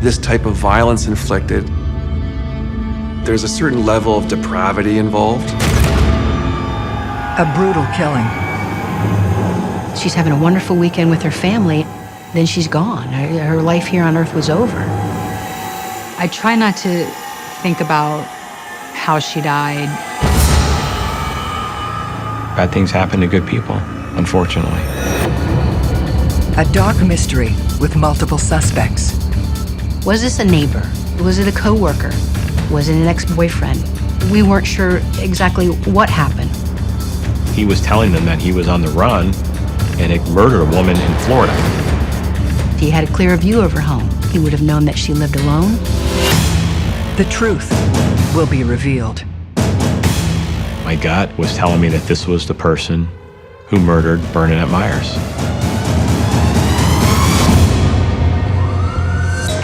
this type of violence inflicted, there's a certain level of depravity involved. A brutal killing. She's having a wonderful weekend with her family, then she's gone. Her life here on Earth was over. I try not to think about how she died. Bad things happen to good people, unfortunately. A dark mystery with multiple suspects. Was this a neighbor? Was it a coworker? Was it an ex-boyfriend? We weren't sure exactly what happened. He was telling them that he was on the run and had murdered a woman in Florida. If he had a clearer view of her home, he would have known that she lived alone. The truth will be revealed. My gut was telling me that this was the person who murdered Bernadette Myers.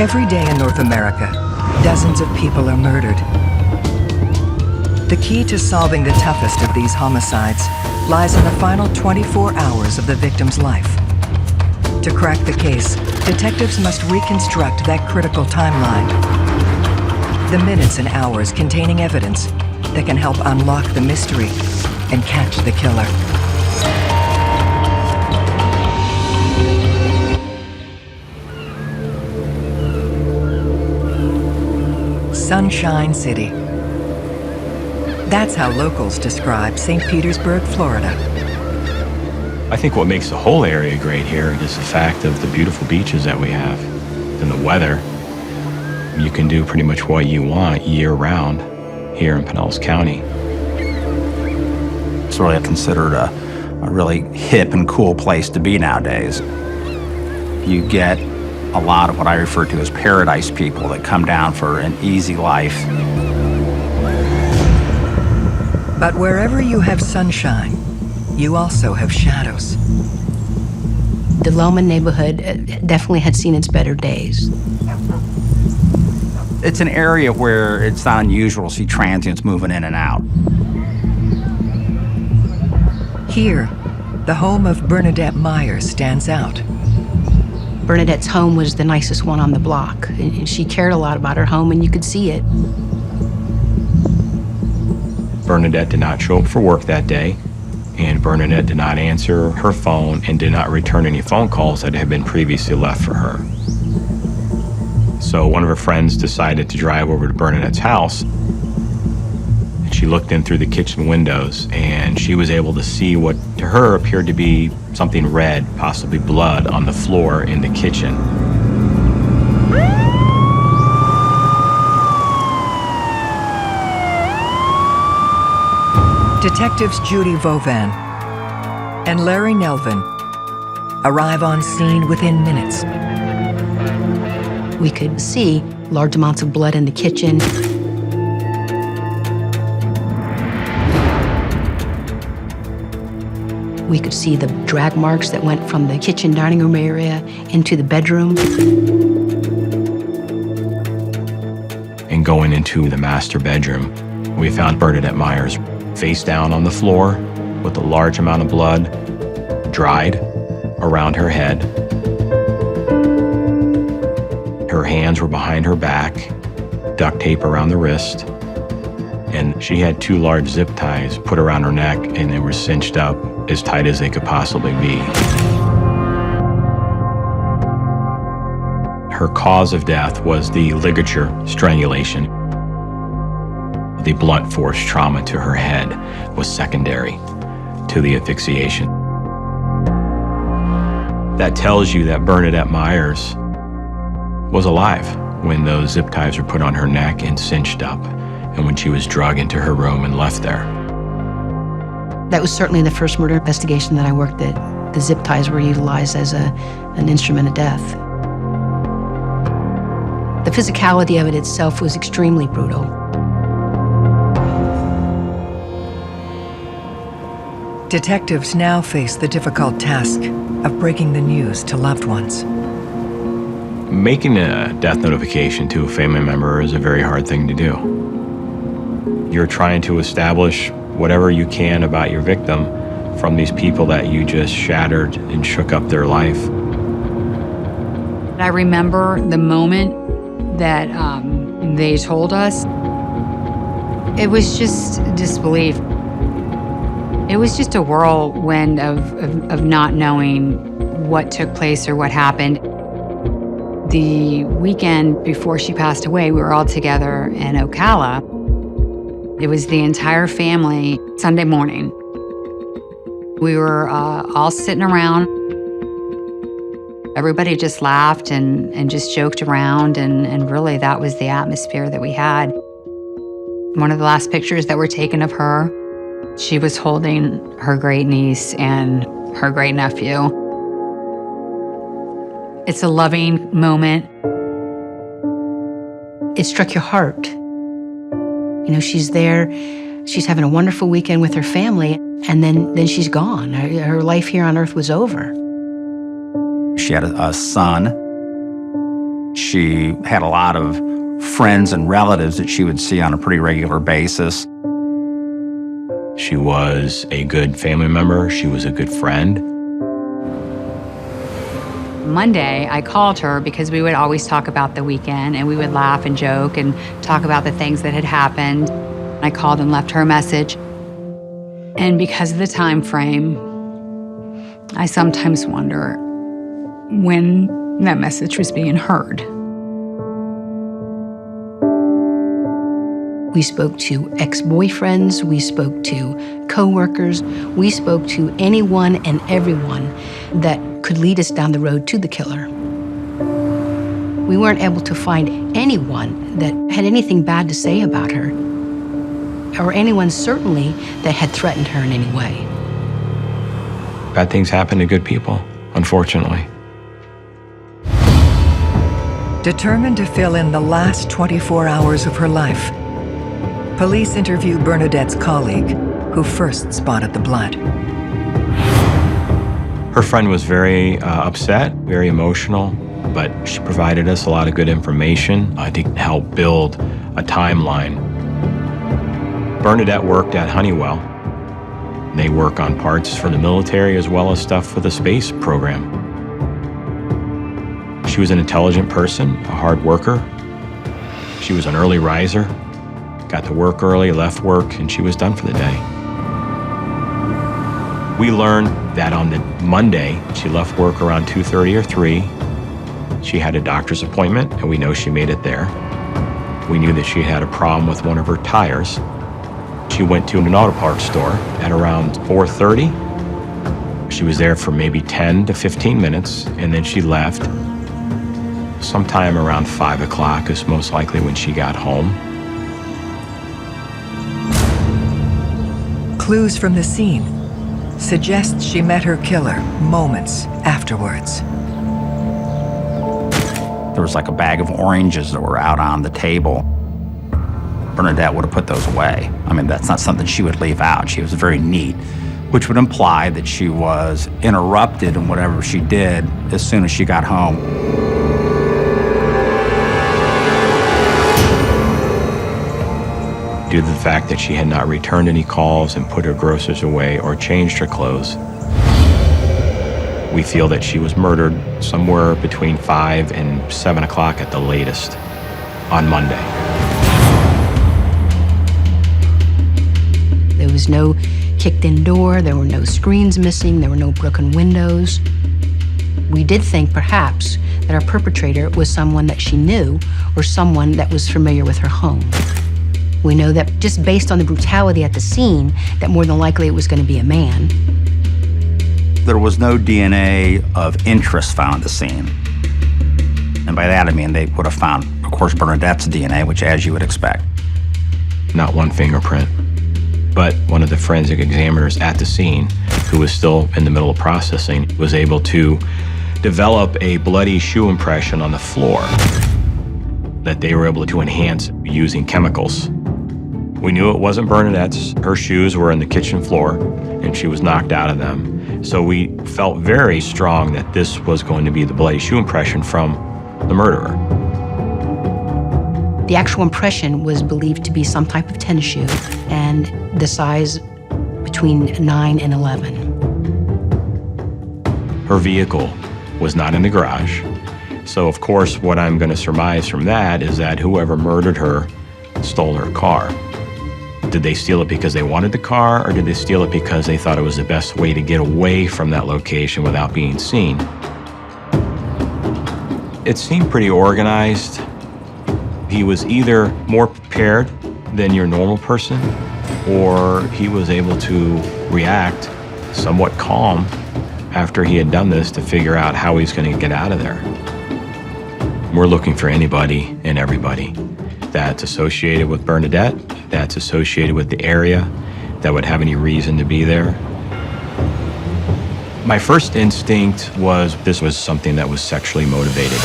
Every day in North America, dozens of people are murdered. The key to solving the toughest of these homicides lies in the final 24 hours of the victim's life. To crack the case, detectives must reconstruct that critical timeline. The minutes and hours containing evidence that can help unlock the mystery and catch the killer. Sunshine City. That's how locals describe St. Petersburg, Florida. I think what makes the whole area great here is the fact of the beautiful beaches that we have and the weather. You can do pretty much what you want year-round here in Penelis County. It's really considered a really hip and cool place to be nowadays. You get a lot of what I refer to as paradise people that come down for an easy life. But wherever you have sunshine, you also have shadows. The Loma neighborhood definitely had seen its better days. It's an area where it's not unusual to see transients moving in and out. Here, the home of Bernadette Myers stands out. Bernadette's home was the nicest one on the block, and she cared a lot about her home, and you could see it. Bernadette did not show up for work that day, and Bernadette did not answer her phone and did not return any phone calls that had been previously left for her. So one of her friends decided to drive over to Bernadette's house. She looked in through the kitchen windows, and she was able to see what to her appeared to be something red, possibly blood, on the floor in the kitchen. Detectives Judy Vovan and Larry Nelvin arrive on scene within minutes. We could see large amounts of blood in the kitchen. We could see the drag marks that went from the kitchen dining room area into the bedroom. And going into the master bedroom, we found Bernadette Myers face down on the floor with a large amount of blood dried around her head. Her hands were behind her back, duct tape around the wrist, and she had 2 large zip ties put around her neck, and they were cinched up as tight as they could possibly be. Her cause of death was the ligature strangulation. The blunt force trauma to her head was secondary to the asphyxiation. That tells you that Bernadette Myers was alive when those zip ties were put on her neck and cinched up, and when she was dragged into her room and left there. That was certainly the first murder investigation that I worked at. The zip ties were utilized as an instrument of death. The physicality of it itself was extremely brutal. Detectives now face the difficult task of breaking the news to loved ones. Making a death notification to a family member is a very hard thing to do. You're trying to establish whatever you can about your victim from these people that you just shattered and shook up their life. I remember the moment that they told us, it was just disbelief. It was just a whirlwind of not knowing what took place or what happened. The weekend before she passed away, we were all together in Ocala. It was the entire family, Sunday morning. We were all sitting around. Everybody just laughed and just joked around, and really that was the atmosphere that we had. One of the last pictures that were taken of her, she was holding her great niece and her great nephew. It's a loving moment. It struck your heart. You know, she's there, she's having a wonderful weekend with her family, and then she's gone. Her life here on earth was over. She had a son. She had a lot of friends and relatives that she would see on a pretty regular basis. She was a good family member. She was a good friend. Monday, I called her because we would always talk about the weekend, and we would laugh and joke and talk about the things that had happened. I called and left her a message. And because of the time frame, I sometimes wonder when that message was being heard. We spoke to ex-boyfriends, we spoke to coworkers, we spoke to anyone and everyone that could lead us down the road to the killer. We weren't able to find anyone that had anything bad to say about her, or anyone certainly that had threatened her in any way. Bad things happen to good people, unfortunately. Determined to fill in the last 24 hours of her life, police interview Bernadette's colleague, who first spotted the blood. Her friend was very upset, very emotional, but she provided us a lot of good information to help build a timeline. Bernadette worked at Honeywell. They work on parts for the military as well as stuff for the space program. She was an intelligent person, a hard worker. She was an early riser, got to work early, left work, and she was done for the day. We learned that on the Monday, she left work around 2:30 or 3. She had a doctor's appointment, and we know she made it there. We knew that she had a problem with one of her tires. She went to an auto parts store at around 4:30. She was there for maybe 10 to 15 minutes, and then she left. Sometime around 5 o'clock is most likely when she got home. Clues from the scene suggest she met her killer moments afterwards. There was like a bag of oranges that were out on the table. Bernadette would have put those away. I mean, that's not something she would leave out. She was very neat, which would imply that she was interrupted in whatever she did as soon as she got home. Due to the fact that she had not returned any calls and put her groceries away or changed her clothes, we feel that she was murdered somewhere between 5 and 7 o'clock at the latest on Monday. There was no kicked-in door, there were no screens missing, there were no broken windows. We did think perhaps that our perpetrator was someone that she knew or someone that was familiar with her home. We know that just based on the brutality at the scene, that more than likely it was going to be a man. There was no DNA of interest found at the scene. And by that I mean they would have found, of course, Bernadette's DNA, which as you would expect. Not one fingerprint, but one of the forensic examiners at the scene, who was still in the middle of processing, was able to develop a bloody shoe impression on the floor that they were able to enhance using chemicals. We knew it wasn't Bernadette's. Her shoes were in the kitchen floor, and she was knocked out of them. So we felt very strong that this was going to be the bloody shoe impression from the murderer. The actual impression was believed to be some type of tennis shoe, and the size between 9 and 11. Her vehicle was not in the garage, So, of course, what I'm going to surmise from that is that whoever murdered her stole her car. Did they steal it because they wanted the car, or did they steal it because they thought it was the best way to get away from that location without being seen? It seemed pretty organized. He was either more prepared than your normal person, or he was able to react somewhat calm after he had done this to figure out how he's going to get out of there. We're looking for anybody and everybody that's associated with Bernadette, that's associated with the area, that would have any reason to be there. My first instinct was this was something that was sexually motivated.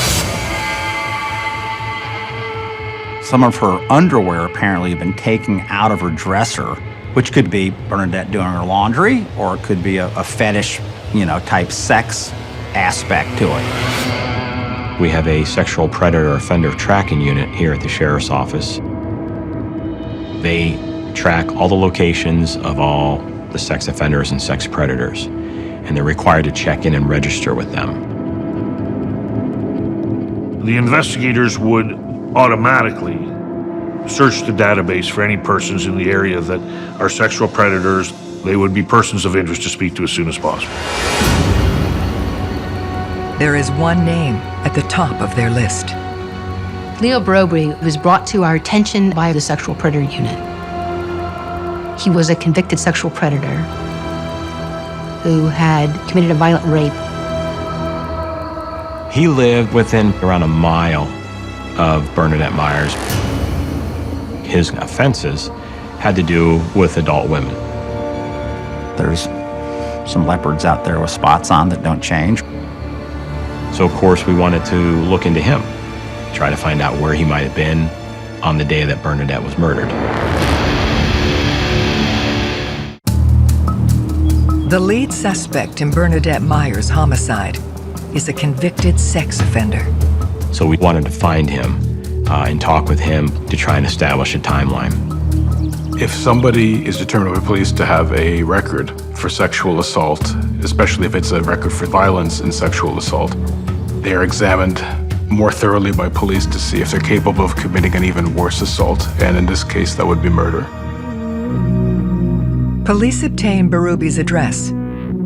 Some of her underwear apparently had been taken out of her dresser, which could be Bernadette doing her laundry, or it could be a fetish, type sex aspect to it. We have a sexual predator offender tracking unit here at the sheriff's office. They track all the locations of all the sex offenders and sex predators, and they're required to check in and register with them. The investigators would automatically search the database for any persons in the area that are sexual predators. They would be persons of interest to speak to as soon as possible. There is one name at the top of their list. Leo Barobri was brought to our attention by the sexual predator unit. He was a convicted sexual predator who had committed a violent rape. He lived within around a mile of Bernadette Myers. His offenses had to do with adult women. There's some leopards out there with spots on that don't change. So, of course, we wanted to look into him, try to find out where he might have been on the day that Bernadette was murdered. The lead suspect in Bernadette Myers' homicide is a convicted sex offender. So we wanted to find him and talk with him to try and establish a timeline. If somebody is determined by police to have a record for sexual assault, especially if it's a record for violence and sexual assault, they are examined more thoroughly by police to see if they're capable of committing an even worse assault, and in this case, that would be murder. Police obtain Barubi's address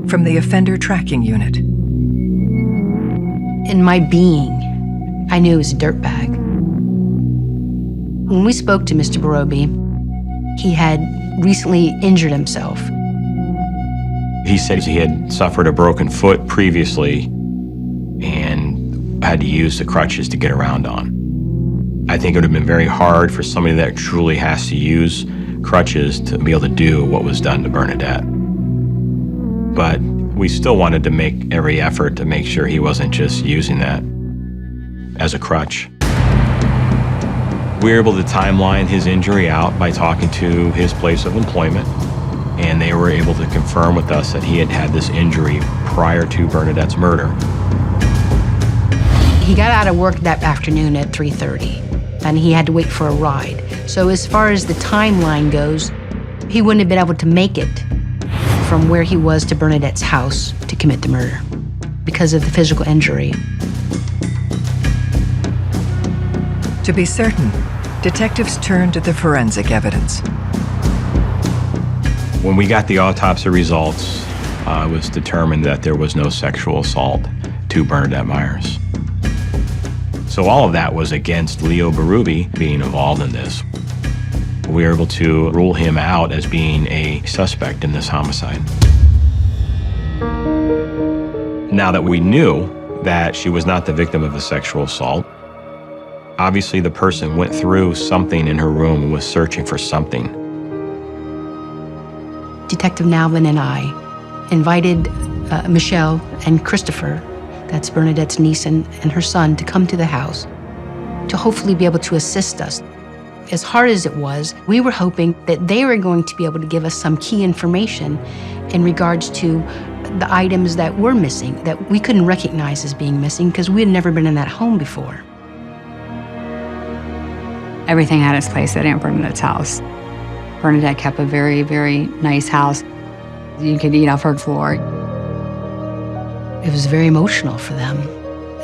from the offender tracking unit. In my being, I knew he was a dirtbag. When we spoke to Mr. Barobi, he had recently injured himself. He said he had suffered a broken foot previously and had to use the crutches to get around on. I think it would have been very hard for somebody that truly has to use crutches to be able to do what was done to Bernadette. But we still wanted to make every effort to make sure he wasn't just using that as a crutch. We were able to timeline his injury out by talking to his place of employment, and they were able to confirm with us that he had had this injury prior to Bernadette's murder. He got out of work that afternoon at 3:30, and he had to wait for a ride. So as far as the timeline goes, he wouldn't have been able to make it from where he was to Bernadette's house to commit the murder because of the physical injury. To be certain, detectives turned to the forensic evidence. When we got the autopsy results, it was determined that there was no sexual assault to Bernadette Myers. So all of that was against Leo Barubi being involved in this. We were able to rule him out as being a suspect in this homicide. Now that we knew that she was not the victim of a sexual assault, obviously the person went through something in her room and was searching for something. Detective Nalvin and I invited Michelle and Christopher, that's Bernadette's niece and her son, to come to the house to hopefully be able to assist us. As hard as it was, we were hoping that they were going to be able to give us some key information in regards to the items that were missing, that we couldn't recognize as being missing because we had never been in that home before. Everything had its place at Aunt Bernadette's house. Bernadette kept a very, very nice house. You could eat off her floor. It was very emotional for them.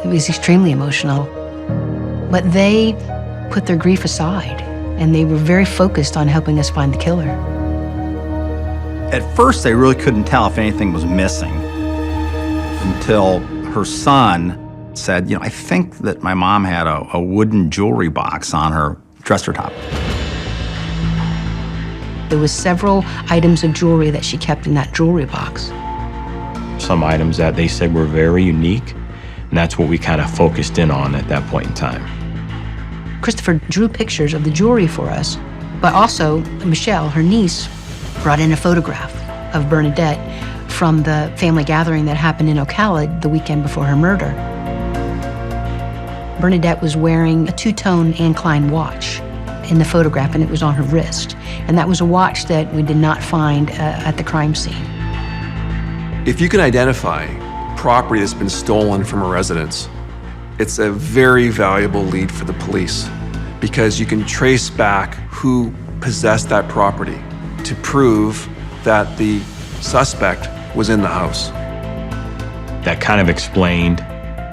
It was extremely emotional. But they put their grief aside, and they were very focused on helping us find the killer. At first, they really couldn't tell if anything was missing until her son said, I think that my mom had a wooden jewelry box on her dresser top. There was several items of jewelry that she kept in that jewelry box. Some items that they said were very unique, and that's what we kind of focused in on at that point in time. Christopher drew pictures of the jewelry for us, but also Michelle, her niece, brought in a photograph of Bernadette from the family gathering that happened in Ocala the weekend before her murder. Bernadette was wearing a two-tone Anne Klein watch in the photograph, and it was on her wrist. And that was a watch that we did not find at the crime scene. If you can identify property that's been stolen from a residence, it's a very valuable lead for the police because you can trace back who possessed that property to prove that the suspect was in the house. That kind of explained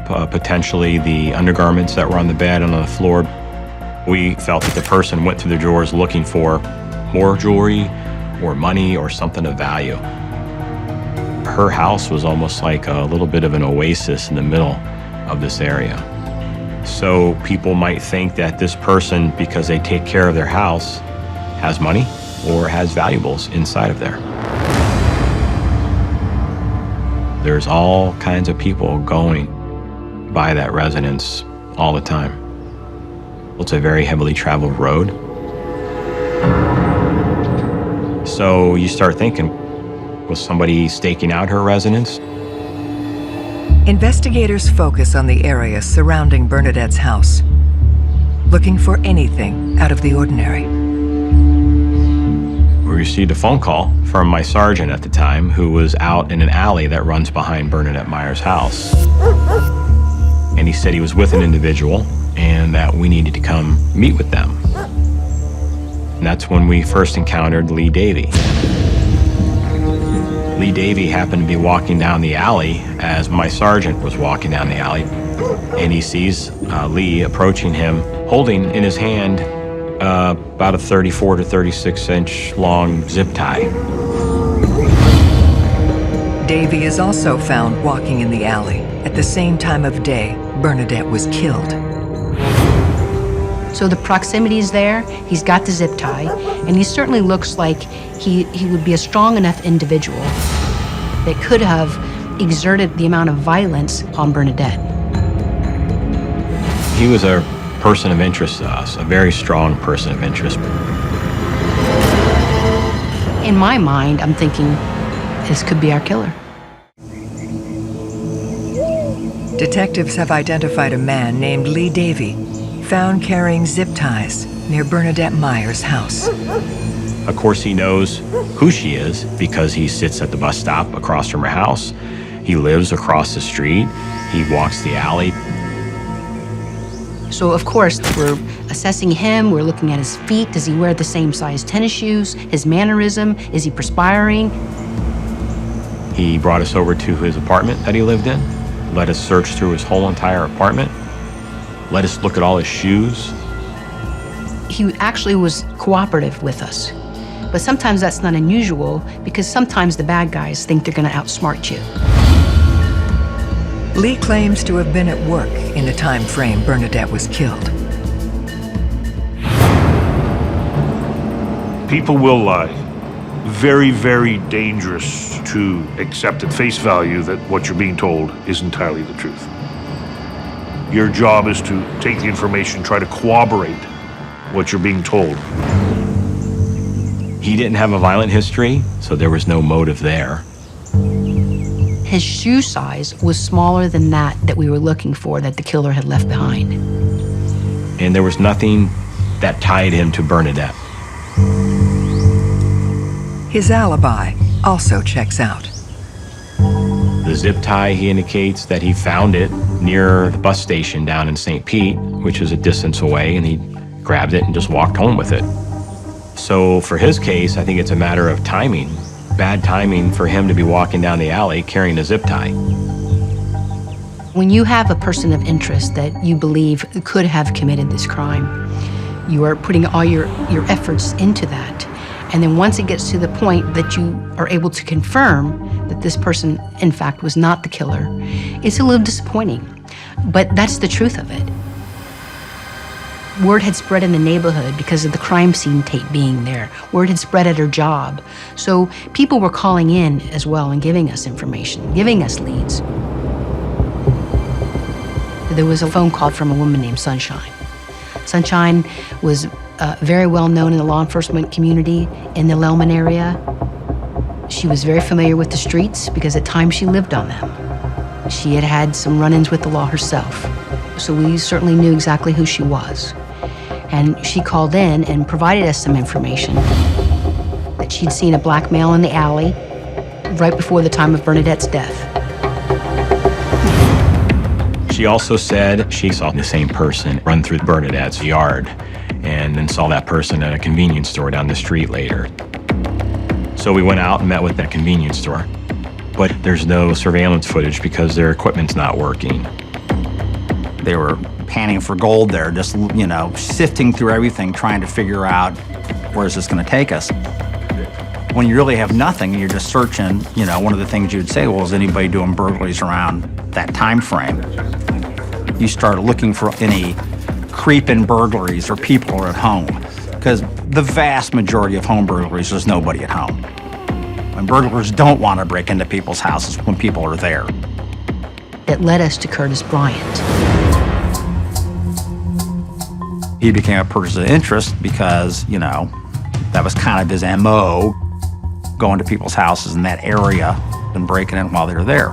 potentially the undergarments that were on the bed and on the floor. We felt that the person went through the drawers looking for more jewelry or money or something of value. Her house was almost like a little bit of an oasis in the middle of this area. So people might think that this person, because they take care of their house, has money or has valuables inside of there. There's all kinds of people going by that residence all the time. It's a very heavily traveled road. So you start thinking, was somebody staking out her residence? Investigators focus on the area surrounding Bernadette's house, looking for anything out of the ordinary. We received a phone call from my sergeant at the time, who was out in an alley that runs behind Bernadette Meyer's house. And he said he was with an individual and that we needed to come meet with them. And that's when we first encountered Lee Davey. Lee Davey happened to be walking down the alley as my sergeant was walking down the alley, and he sees Lee approaching him, holding in his hand about a 34 to 36 inch long zip tie. Davey is also found walking in the alley at the same time of day Bernadette was killed. So the proximity is there, he's got the zip tie, and he certainly looks like he would be a strong enough individual that could have exerted the amount of violence on Bernadette. He was a person of interest to us, a very strong person of interest. In my mind, I'm thinking, this could be our killer. Detectives have identified a man named Lee Davey, found carrying zip ties near Bernadette Meyer's house. Of course, he knows who she is because he sits at the bus stop across from her house. He lives across the street. He walks the alley. So of course, we're assessing him, we're looking at his feet. Does he wear the same size tennis shoes? His mannerism, is he perspiring? He brought us over to his apartment that he lived in, let us search through his whole entire apartment, let us look at all his shoes. He actually was cooperative with us. But sometimes that's not unusual because sometimes the bad guys think they're gonna outsmart you. Lee claims to have been at work in the time frame Bernadette was killed. People will lie. Very, very dangerous to accept at face value that what you're being told is entirely the truth. Your job is to take the information, try to corroborate what you're being told. He didn't have a violent history, so there was no motive there. His shoe size was smaller than that we were looking for, that the killer had left behind. And there was nothing that tied him to Bernadette. His alibi also checks out. The zip tie, he indicates that he found it near the bus station down in St. Pete, which is a distance away, and he grabbed it and just walked home with it. So for his case, I think it's a matter of timing. Bad timing for him to be walking down the alley carrying a zip tie. When you have a person of interest that you believe could have committed this crime, you are putting all your efforts into that. And then once it gets to the point that you are able to confirm that this person, in fact, was not the killer, it's a little disappointing. But that's the truth of it. Word had spread in the neighborhood because of the crime scene tape being there. Word had spread at her job. So people were calling in as well and giving us information, giving us leads. There was a phone call from a woman named Sunshine. Sunshine was very well known in the law enforcement community in the Lellman area. She was very familiar with the streets because at times she lived on them. She had had some run-ins with the law herself. So we certainly knew exactly who she was. And she called in and provided us some information that she'd seen a black male in the alley right before the time of Bernadette's death. She also said she saw the same person run through Bernadette's yard and then saw that person at a convenience store down the street later. So we went out and met with that convenience store. But there's no surveillance footage because their equipment's not working. They were panning for gold there, just, sifting through everything, trying to figure out where is this going to take us. When you really have nothing, you're just searching, one of the things you'd say, well, is anybody doing burglaries around that time frame? You start looking for any creep-in burglaries or people are at home, because the vast majority of home burglaries, there's nobody at home. And burglars don't want to break into people's houses when people are there. It led us to Curtis Bryant. He became a person of interest because, that was kind of his MO, going to people's houses in that area and breaking in while they were there.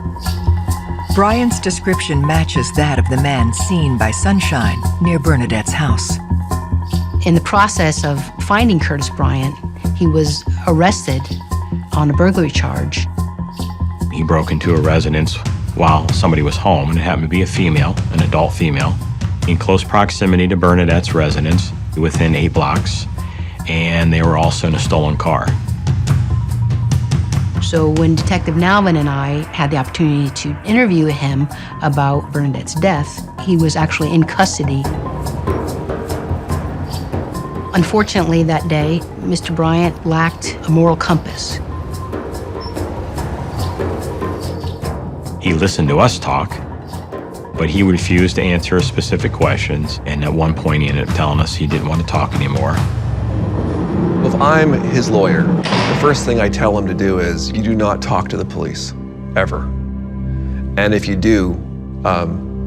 Bryant's description matches that of the man seen by Sunshine near Bernadette's house. In the process of finding Curtis Bryant, he was arrested on a burglary charge. He broke into a residence while somebody was home, and it happened to be a female, an adult female, in close proximity to Bernadette's residence, within 8 blocks, and they were also in a stolen car. So when Detective Nalvin and I had the opportunity to interview him about Bernadette's death, he was actually in custody. Unfortunately, that day, Mr. Bryant lacked a moral compass. He listened to us talk, but he refused to answer specific questions, and at one point he ended up telling us he didn't want to talk anymore. Well, if I'm his lawyer, the first thing I tell him to do is you do not talk to the police, ever. And if you do,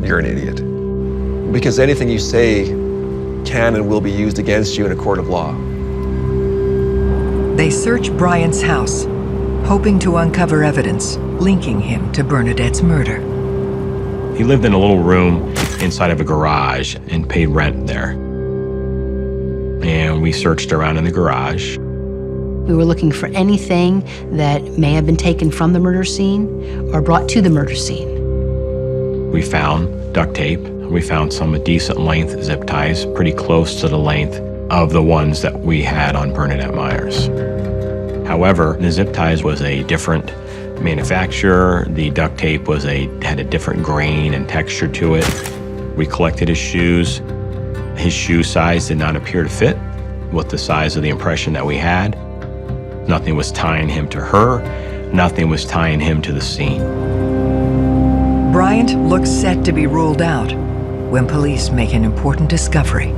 you're an idiot. Because anything you say can and will be used against you in a court of law. They search Bryant's house, hoping to uncover evidence linking him to Bernadette's murder. He lived in a little room inside of a garage and paid rent there. And we searched around in the garage. We were looking for anything that may have been taken from the murder scene or brought to the murder scene. We found duct tape. We found some decent length zip ties, pretty close to the length of the ones that we had on Bernadette Myers. However, the zip ties was a different manufacturer. The duct tape had a different grain and texture to it. We collected his shoes. His shoe size did not appear to fit with the size of the impression that we had. Nothing was tying him to her. Nothing was tying him to the scene. Bryant looks set to be ruled out when police make an important discovery.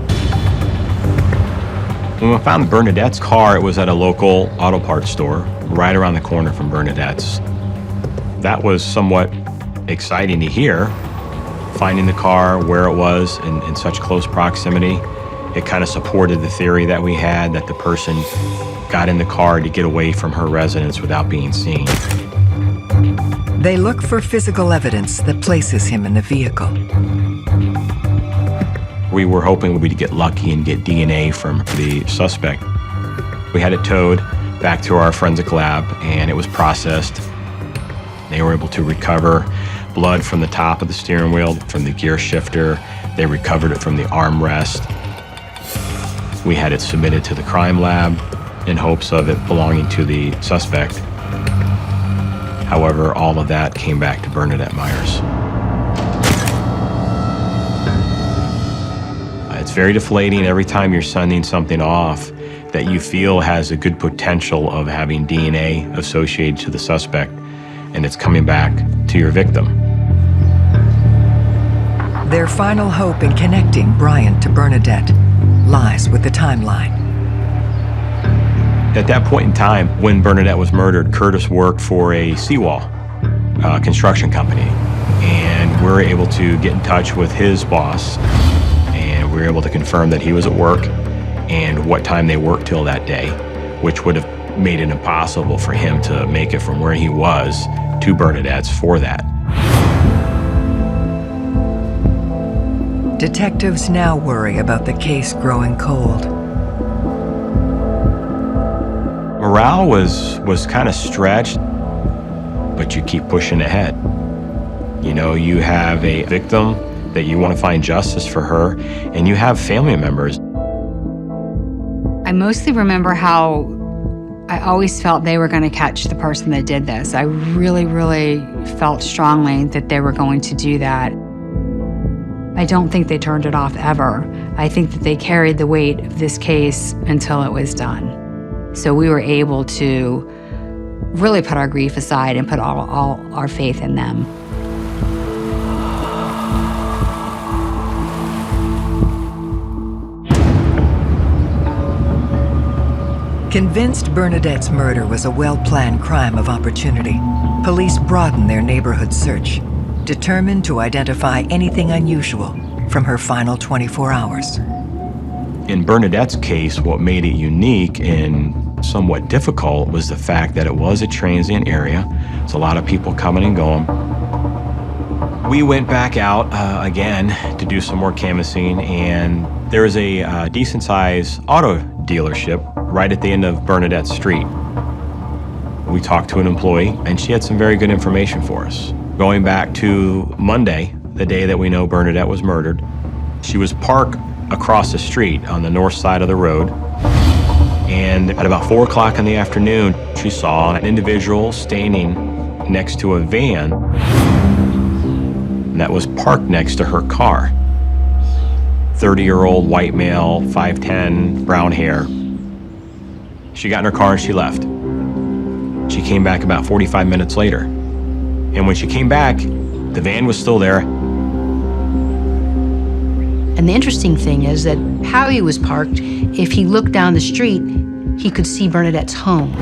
When we found Bernadette's car, it was at a local auto parts store right around the corner from Bernadette's. That was somewhat exciting to hear. Finding the car where it was in such close proximity, it kind of supported the theory that we had that the person got in the car to get away from her residence without being seen. They look for physical evidence that places him in the vehicle. We were hoping we'd get lucky and get DNA from the suspect. We had it towed back to our forensic lab, and it was processed. They were able to recover blood from the top of the steering wheel, from the gear shifter. They recovered it from the armrest. We had it submitted to the crime lab in hopes of it belonging to the suspect. However, all of that came back to Bernadette Myers. very deflating every time you're sending something off that you feel has a good potential of having DNA associated to the suspect, and it's coming back to your victim. Their final hope in connecting Bryant to Bernadette lies with the timeline. At that point in time, when Bernadette was murdered, Curtis worked for a seawall construction company, and we were able to get in touch with his boss, and we were able to confirm that he was at work and what time they worked till that day, which would have made it impossible for him to make it from where he was to Bernadette's for that. Detectives now worry about the case growing cold. Morale was kind of stretched, but you keep pushing ahead. You know, you have a victim that you want to find justice for her, and you have family members. I mostly remember how I always felt they were going to catch the person that did this. I really, really felt strongly that they were going to do that. I don't think they turned it off ever. I think that they carried the weight of this case until it was done. So we were able to really put our grief aside and put all our faith in them. Convinced Bernadette's murder was a well-planned crime of opportunity, police broadened their neighborhood search, determined to identify anything unusual from her final 24 hours. In Bernadette's case, what made it unique and somewhat difficult was the fact that it was a transient area. It's a lot of people coming and going. We went back out again to do some more canvassing, and there was a decent-sized auto dealership right at the end of Bernadette Street. We talked to an employee, and she had some very good information for us. Going back to Monday, the day that we know Bernadette was murdered, she was parked across the street on the north side of the road, and at about 4 o'clock in the afternoon, she saw an individual standing next to a van that was parked next to her car. 30-year-old white male, 5'10", brown hair. She got in her car and she left. She came back about 45 minutes later. And when she came back, the van was still there. And the interesting thing is that how he was parked, if he looked down the street, he could see Bernadette's home.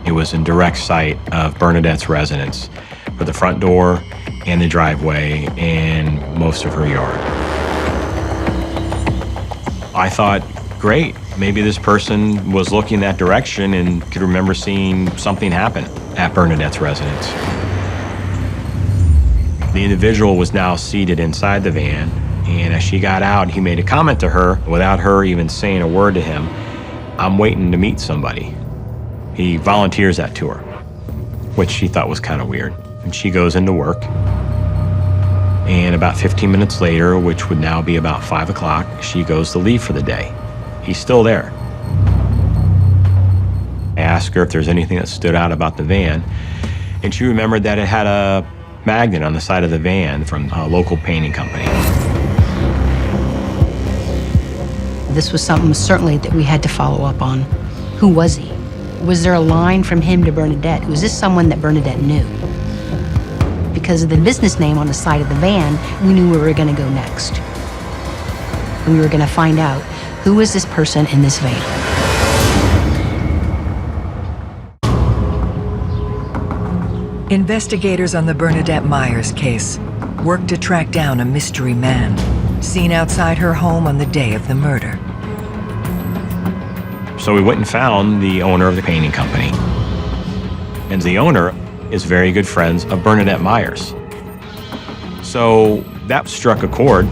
It was in direct sight of Bernadette's residence, for the front door and the driveway and most of her yard. I thought, great, maybe this person was looking that direction and could remember seeing something happen at Bernadette's residence. The individual was now seated inside the van, and as she got out, he made a comment to her without her even saying a word to him. "I'm waiting to meet somebody." He volunteers that to her, which she thought was kind of weird. And she goes into work. And about 15 minutes later, which would now be about 5 o'clock, she goes to leave for the day. He's still there. I asked her if there's anything that stood out about the van, and she remembered that it had a magnet on the side of the van from a local painting company. This was something certainly that we had to follow up on. Who was he? Was there a line from him to Bernadette? Was this someone that Bernadette knew? Because of the business name on the side of the van, we knew where we were going to go next. We were going to find out who was this person in this van. Investigators on the Bernadette Myers case worked to track down a mystery man seen outside her home on the day of the murder. So we went and found the owner of the painting company. And the owner is very good friends of Bernadette Myers. So that struck a chord.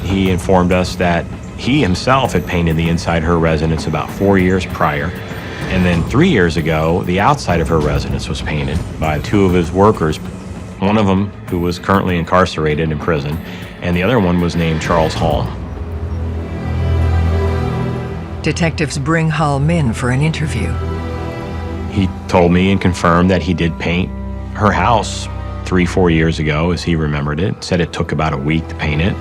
He informed us that he himself had painted the inside her residence about 4 years prior. And then 3 years ago, the outside of her residence was painted by 2 of his workers. One of them who was currently incarcerated in prison, and the other one was named Charles Hall. Detectives bring Halm in for an interview. He told me and confirmed that he did paint her house 3-4 years ago, as he remembered it. Said it took about a week to paint it.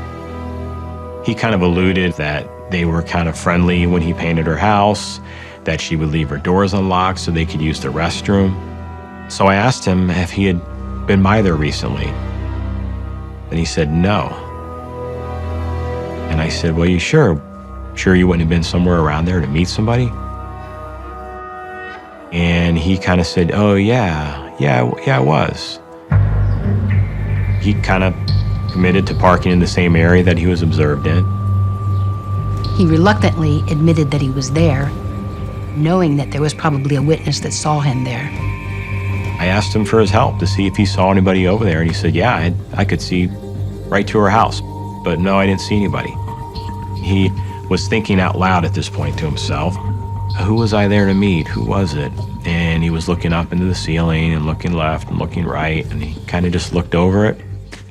He kind of alluded that they were kind of friendly when he painted her house, that she would leave her doors unlocked so they could use the restroom. So I asked him if he had been by there recently. And he said no. And I said, well, you sure? Sure you wouldn't have been somewhere around there to meet somebody? And he kind of said, oh, yeah, I was. He kind of committed to parking in the same area that he was observed in. He reluctantly admitted that he was there, knowing that there was probably a witness that saw him there. I asked him for his help to see if he saw anybody over there, and he said, yeah, I could see right to her house, but no, I didn't see anybody. He was thinking out loud at this point to himself, who was I there to meet? Who was it? And he was looking up into the ceiling and looking left and looking right, and he kind of just looked over at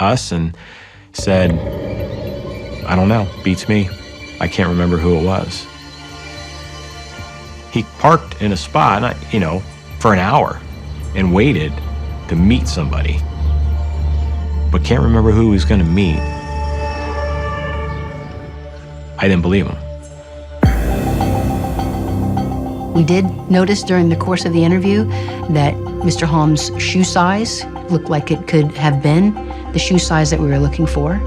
us and said, I don't know, beats me. I can't remember who it was. He parked in a spot, for an hour and waited to meet somebody, but can't remember who he was going to meet. I didn't believe him. We did notice during the course of the interview that Mr. Holmes' shoe size looked like it could have been the shoe size that we were looking for,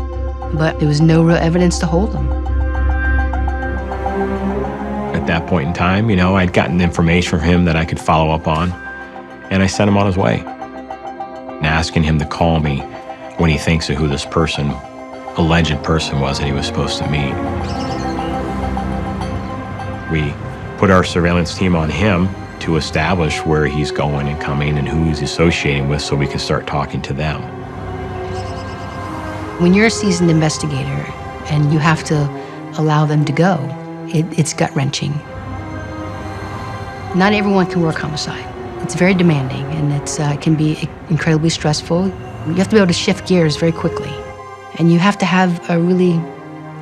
but there was no real evidence to hold him. At that point in time, I'd gotten information from him that I could follow up on, and I sent him on his way, and asking him to call me when he thinks of who this alleged person was that he was supposed to meet. We put our surveillance team on him to establish where he's going and coming and who he's associating with so we can start talking to them. When you're a seasoned investigator and you have to allow them to go, it's gut-wrenching. Not everyone can work homicide. It's very demanding, and it can be incredibly stressful. You have to be able to shift gears very quickly, and you have to have a really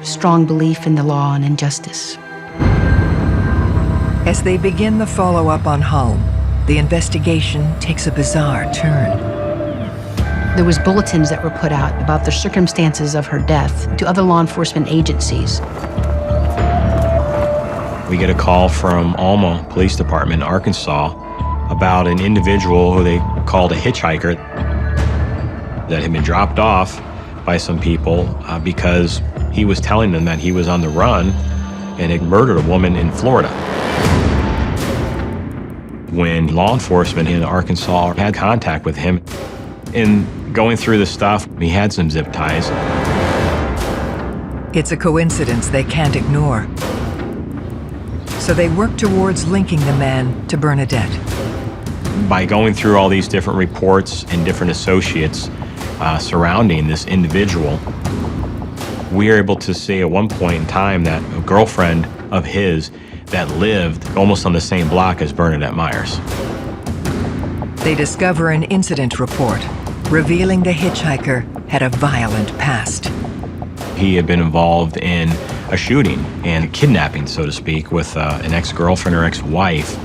strong belief in the law and in justice. As they begin the follow-up on Holm, the investigation takes a bizarre turn. There was bulletins that were put out about the circumstances of her death to other law enforcement agencies. We get a call from Alma Police Department in Arkansas about an individual who they called a hitchhiker that had been dropped off by some people because he was telling them that he was on the run and had murdered a woman in Florida. When law enforcement in Arkansas had contact with him, in going through the stuff, he had some zip ties. It's a coincidence they can't ignore. So they work towards linking the man to Bernadette. By going through all these different reports and different associates surrounding this individual, we are able to see at one point in time that a girlfriend of his that lived almost on the same block as Bernadette Myers. They discover an incident report revealing the hitchhiker had a violent past. He had been involved in a shooting and a kidnapping, so to speak, with an ex-girlfriend or ex-wife.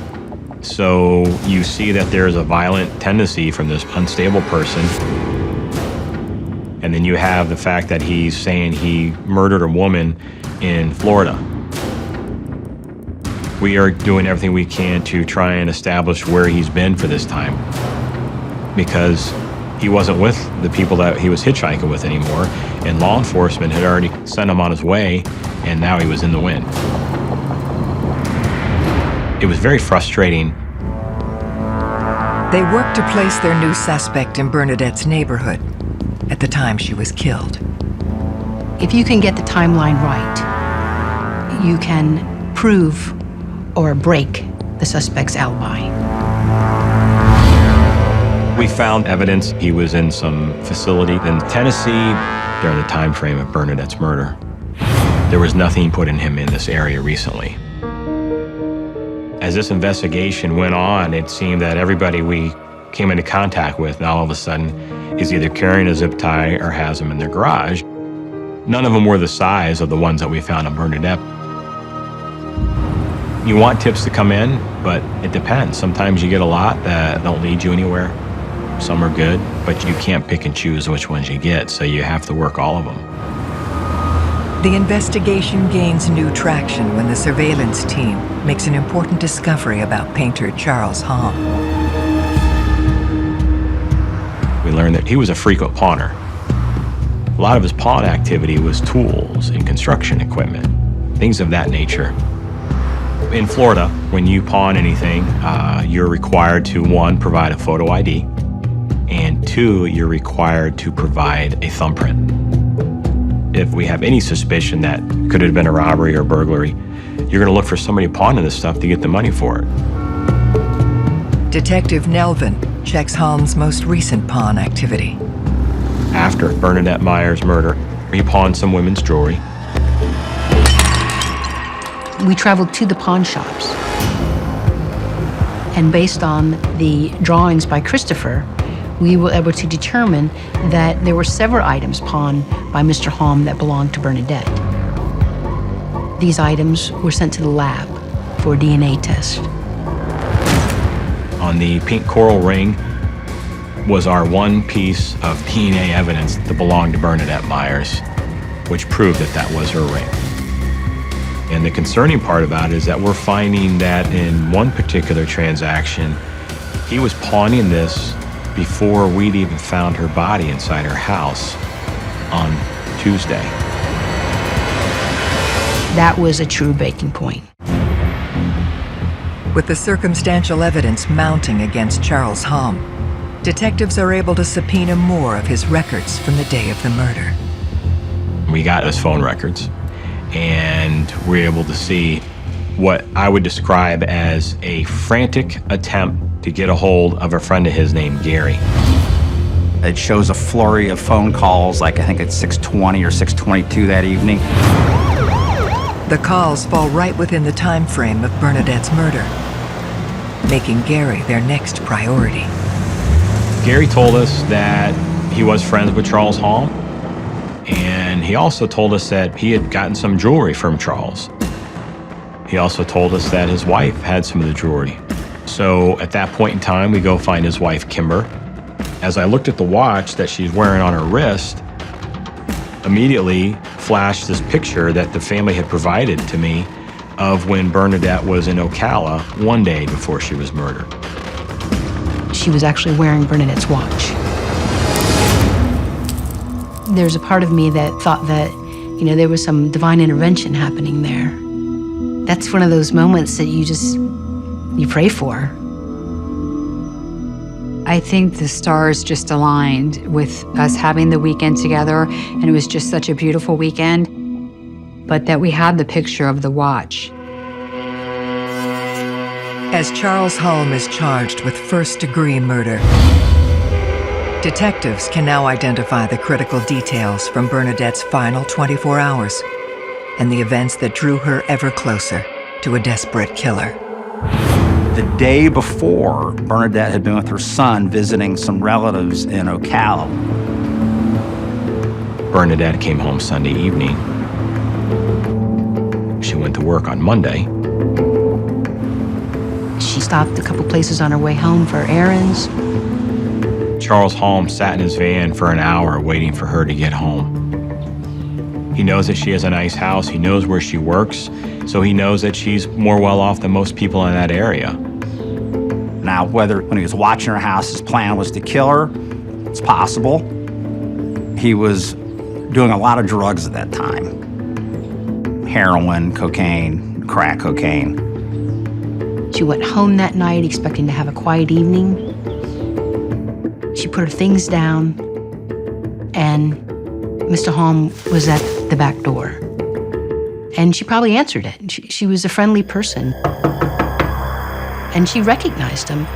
So you see that there's a violent tendency from this unstable person. And then you have the fact that he's saying he murdered a woman in Florida. We are doing everything we can to try and establish where he's been for this time, because he wasn't with the people that he was hitchhiking with anymore, and law enforcement had already sent him on his way, and now he was in the wind. It was very frustrating. They work to place their new suspect in Bernadette's neighborhood at the time she was killed. If you can get the timeline right, you can prove or break the suspect's alibi. We found evidence he was in some facility in Tennessee during the time frame of Bernadette's murder. There was nothing put in him in this area recently. As this investigation went on, it seemed that everybody we came into contact with now all of a sudden is either carrying a zip tie or has them in their garage. None of them were the size of the ones that we found on Bernadette. You want tips to come in, but it depends. Sometimes you get a lot that don't lead you anywhere. Some are good, but you can't pick and choose which ones you get, so you have to work all of them. The investigation gains new traction when the surveillance team makes an important discovery about painter Charles Hom. We learned that he was a frequent pawner. A lot of his pawn activity was tools and construction equipment, things of that nature. In Florida, when you pawn anything, you're required to, 1, provide a photo ID, and 2, you're required to provide a thumbprint. If we have any suspicion that could have been a robbery or burglary, you're going to look for somebody pawning this stuff to get the money for it. Detective Nelvin checks Holmes' most recent pawn activity. After Bernadette Myers' murder, he pawned some women's jewelry. We traveled to the pawn shops. And based on the drawings by Christopher, we were able to determine that there were several items pawned by Mr. Hom that belonged to Bernadette. These items were sent to the lab for a DNA test. On the pink coral ring was our one piece of DNA evidence that belonged to Bernadette Myers, which proved that that was her ring. And the concerning part about it is that we're finding that in one particular transaction, he was pawning this before we'd even found her body inside her house on Tuesday. That was a true breaking point. With the circumstantial evidence mounting against Charles Hom, detectives are able to subpoena more of his records from the day of the murder. We got his phone records, and we're able to see what I would describe as a frantic attempt to get a hold of a friend of his named Gary. It shows a flurry of phone calls, like I think it's 6:20 or 6:22 that evening. The calls fall right within the time frame of Bernadette's murder, making Gary their next priority. Gary told us that he was friends with Charles Hom, and he also told us that he had gotten some jewelry from Charles. He also told us that his wife had some of the jewelry. So at that point in time, we go find his wife, Kimber. As I looked at the watch that she's wearing on her wrist, immediately flashed this picture that the family had provided to me of when Bernadette was in Ocala one day before she was murdered. She was actually wearing Bernadette's watch. There's a part of me that thought that, there was some divine intervention happening there. That's one of those moments that you pray for. I think the stars just aligned with us having the weekend together, and it was just such a beautiful weekend, but that we had the picture of the watch. As Charles Hom is charged with first-degree murder, detectives can now identify the critical details from Bernadette's final 24 hours and the events that drew her ever closer to a desperate killer. The day before, Bernadette had been with her son visiting some relatives in Ocala. Bernadette came home Sunday evening. She went to work on Monday. She stopped a couple places on her way home for errands. Charles Hom sat in his van for an hour waiting for her to get home. He knows that she has a nice house. He knows where she works, so he knows that she's more well off than most people in that area. Now, whether when he was watching her house, his plan was to kill her, it's possible. He was doing a lot of drugs at that time. Heroin, cocaine, crack cocaine. She went home that night expecting to have a quiet evening. She put her things down, and Mr. Hom was at the back door. And she probably answered it. She was a friendly person. And she recognized him.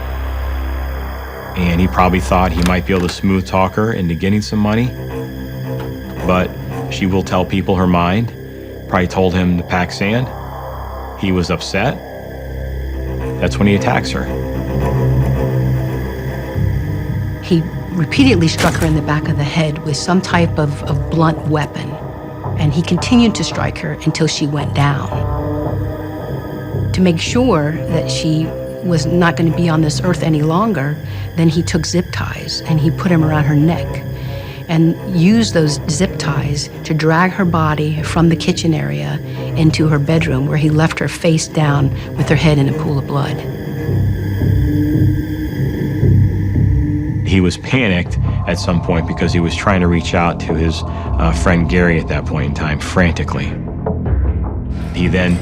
And he probably thought he might be able to smooth talk her into getting some money. But she will tell people her mind. Probably told him to pack sand. He was upset. That's when he attacks her. He repeatedly struck her in the back of the head with some type of blunt weapon. And he continued to strike her until she went down. To make sure that she was not going to be on this earth any longer, Then he took zip ties and he put them around her neck and used those zip ties to drag her body from the kitchen area into her bedroom, where he left her face down with her head in a pool of blood. He was panicked at some point because he was trying to reach out to his friend Gary at that point in time, frantically. He then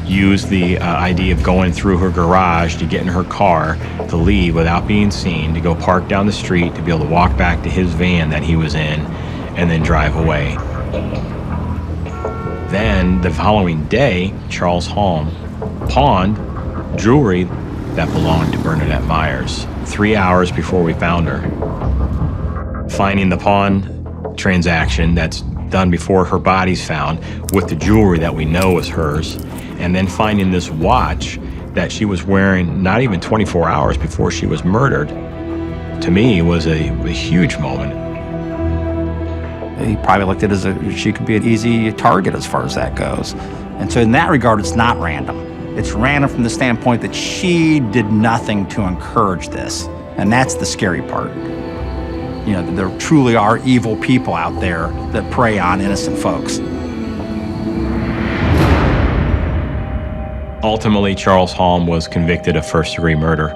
used the idea of going through her garage to get in her car to leave without being seen, to go park down the street, to be able to walk back to his van that he was in, and then drive away. Then, the following day, Charles Halm pawned jewelry that belonged to Bernadette Myers 3 hours before we found her. Finding the pawn transaction that's done before her body's found with the jewelry that we know is hers, and then finding this watch that she was wearing not even 24 hours before she was murdered, to me was a huge moment. He probably looked at it as she could be an easy target as far as that goes. And so in that regard, it's not random. It's random from the standpoint that she did nothing to encourage this. And that's the scary part. You know, there truly are evil people out there that prey on innocent folks. Ultimately, Charles Halm was convicted of first-degree murder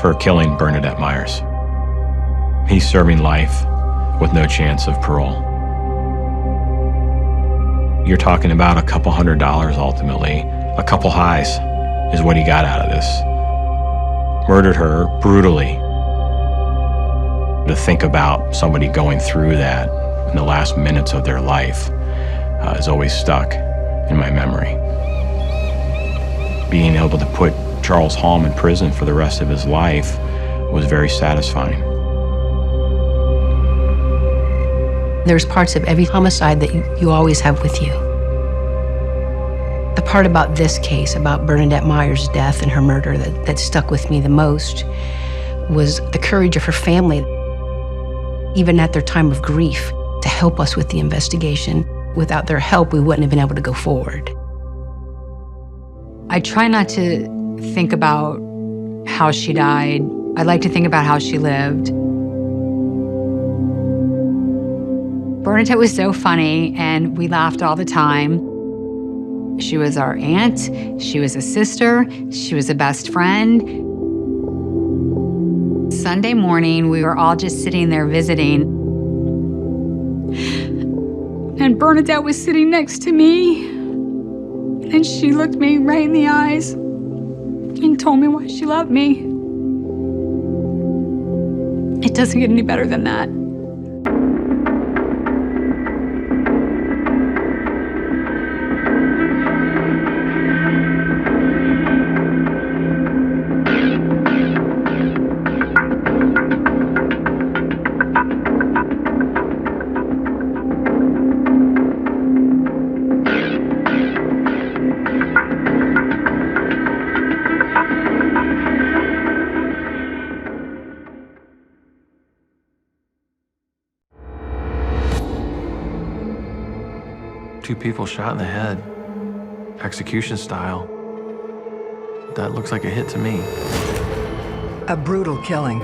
for killing Bernadette Myers. He's serving life with no chance of parole. You're talking about a couple $100 ultimately. A couple highs is what he got out of this. Murdered her brutally. To think about somebody going through that in the last minutes of their life is always stuck in my memory. Being able to put Charles Halm in prison for the rest of his life was very satisfying. There's parts of every homicide that you always have with you. The part about this case, about Bernadette Myers' death and her murder that stuck with me the most was the courage of her family, even at their time of grief, to help us with the investigation. Without their help, we wouldn't have been able to go forward. I try not to think about how she died. I like to think about how she lived. Bernadette was so funny, and we laughed all the time. She was our aunt, she was a sister, she was a best friend. Sunday morning, we were all just sitting there visiting. And Bernadette was sitting next to me. And she looked me right in the eyes and told me why she loved me. It doesn't get any better than that. Two people shot in the head, execution style. That looks like a hit to me. A brutal killing.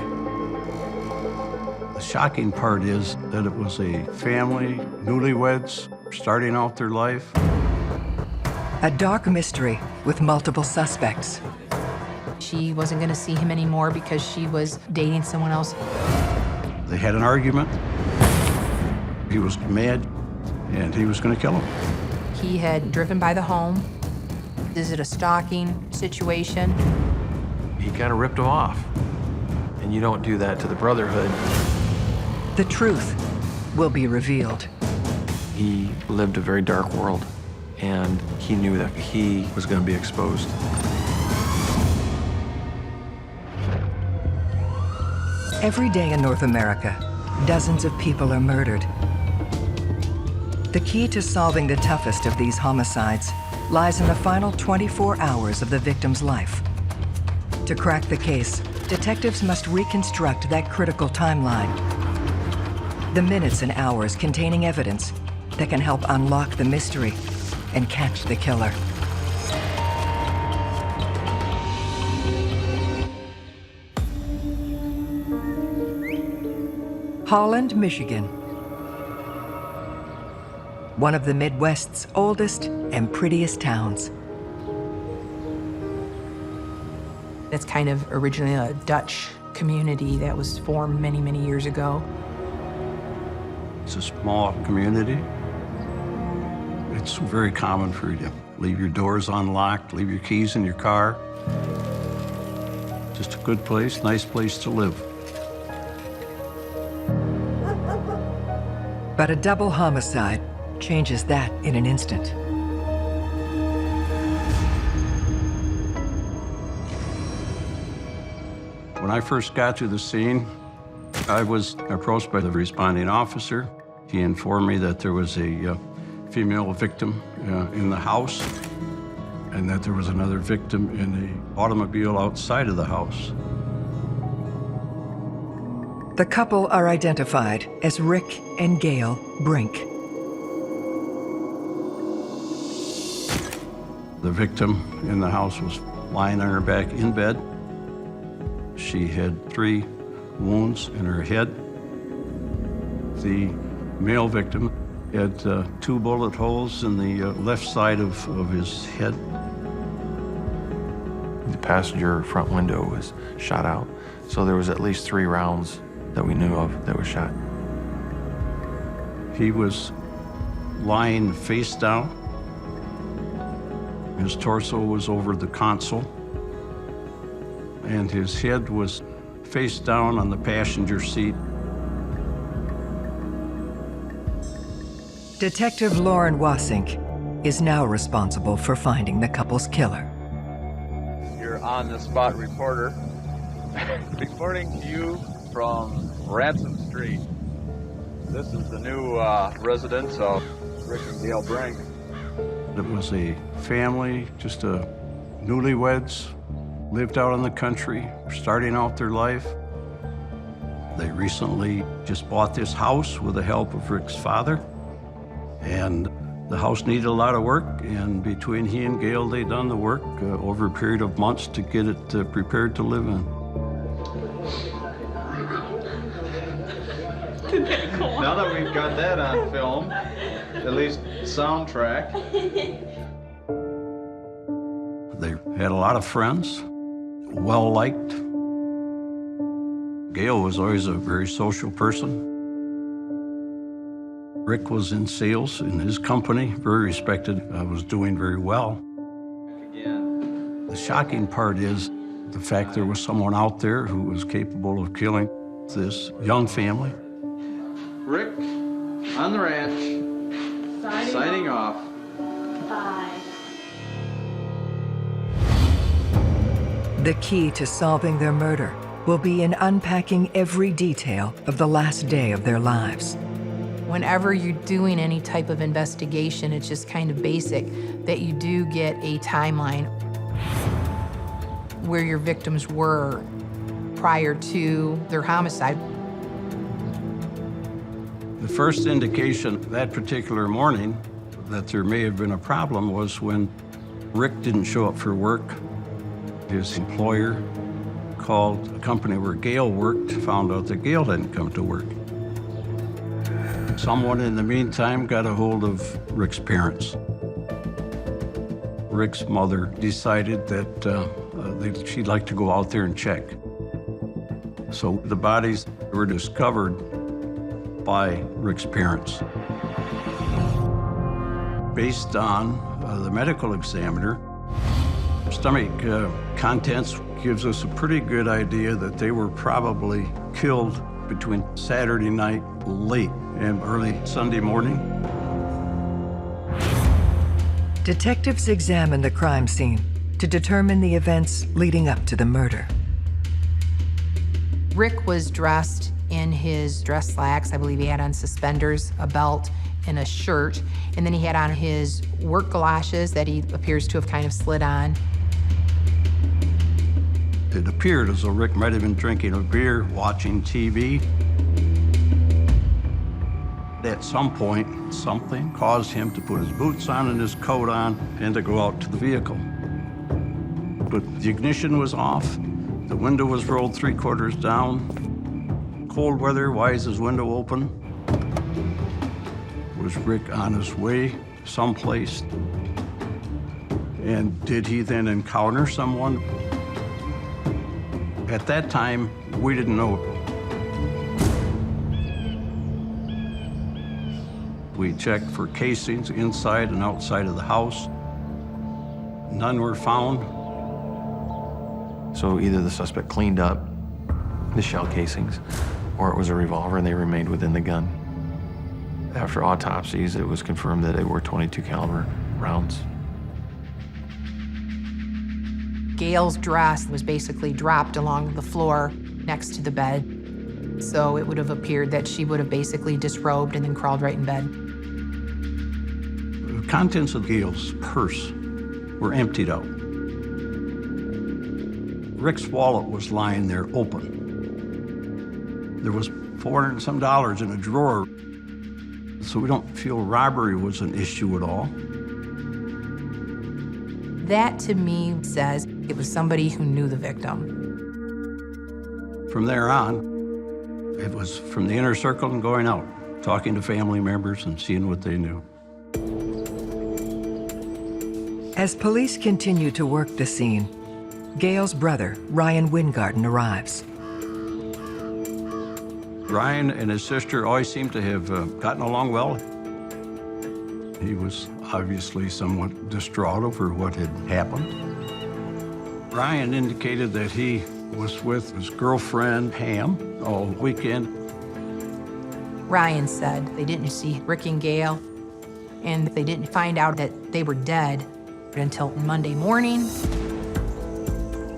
The shocking part is that it was a family, newlyweds, starting out their life. A dark mystery with multiple suspects. She wasn't going to see him anymore because she was dating someone else. They had an argument. He was mad, and he was going to kill him. He had driven by the home. Is it a stalking situation? He kind of ripped him off. And you don't do that to the Brotherhood. The truth will be revealed. He lived a very dark world, and he knew that he was going to be exposed. Every day in North America, dozens of people are murdered. The key to solving the toughest of these homicides lies in the final 24 hours of the victim's life. To crack the case, detectives must reconstruct that critical timeline. The minutes and hours containing evidence that can help unlock the mystery and catch the killer. Holland, Michigan. One of the Midwest's oldest and prettiest towns. It's kind of originally a Dutch community that was formed many, many years ago. It's a small community. It's very common for you to leave your doors unlocked, leave your keys in your car. Just a good place, nice place to live. But a double homicide changes that in an instant. When I first got to the scene, I was approached by the responding officer. He informed me that there was a female victim in the house and that there was another victim in the automobile outside of the house. The couple are identified as Rick and Gail Brink. The victim in the house was lying on her back in bed. She had 3 wounds in her head. The male victim had 2 bullet holes in the left side of his head. The passenger front window was shot out, so there was at least 3 rounds that we knew of that were shot. He was lying face down. His torso was over the console, and his head was face down on the passenger seat. Detective Lauren Wasink is now responsible for finding the couple's killer. Your on-the-spot reporter, reporting to you from Ransom Street. This is the new residence of Rick and Gail Brink. It was a family, just a newlyweds, lived out in the country, starting out their life. They recently just bought this house with the help of Rick's father, and the house needed a lot of work, and between he and Gail, they done the work over a period of months to get it prepared to live in. Now that we've got that on film, at least soundtrack. They had a lot of friends, well-liked. Gail was always a very social person. Rick was in sales in his company, very respected, was doing very well. Again. The shocking part is the fact there was someone out there who was capable of killing this young family. Rick, on the ranch, signing off. Bye. The key to solving their murder will be in unpacking every detail of the last day of their lives. Whenever you're doing any type of investigation, it's just kind of basic that you do get a timeline where your victims were prior to their homicide. The first indication that particular morning that there may have been a problem was when Rick didn't show up for work. His employer called a company where Gail worked, found out that Gail didn't come to work. Someone in the meantime got a hold of Rick's parents. Rick's mother decided that she'd like to go out there and check. So the bodies were discovered by Rick's parents. Based on the medical examiner, stomach contents gives us a pretty good idea that they were probably killed between Saturday night late and early Sunday morning. Detectives examine the crime scene to determine the events leading up to the murder. Rick was dressed in his dress slacks. I believe he had on suspenders, a belt, and a shirt. And then he had on his work galoshes that he appears to have kind of slid on. It appeared as though Rick might have been drinking a beer, watching TV. At some point, something caused him to put his boots on and his coat on and to go out to the vehicle. But the ignition was off, the window was rolled 3/4 down, cold weather, why is his window open? Was Rick on his way someplace? And did he then encounter someone? At that time, we didn't know. We checked for casings inside and outside of the house. None were found. So either the suspect cleaned up the shell casings, or it was a revolver and they remained within the gun. After autopsies, it was confirmed that they were .22 caliber rounds. Gail's dress was basically dropped along the floor next to the bed. So it would have appeared that she would have basically disrobed and then crawled right in bed. The contents of Gail's purse were emptied out. Rick's wallet was lying there open. There was $400 and some in a drawer, so we don't feel robbery was an issue at all. That, to me, says it was somebody who knew the victim. From there on, it was from the inner circle and going out, talking to family members and seeing what they knew. As police continue to work the scene, Gail's brother, Ryan Wingarden, arrives. Ryan and his sister always seemed to have gotten along well. He was obviously somewhat distraught over what had happened. Ryan indicated that he was with his girlfriend, Pam, all weekend. Ryan said they didn't see Rick and Gail, and they didn't find out that they were dead until Monday morning.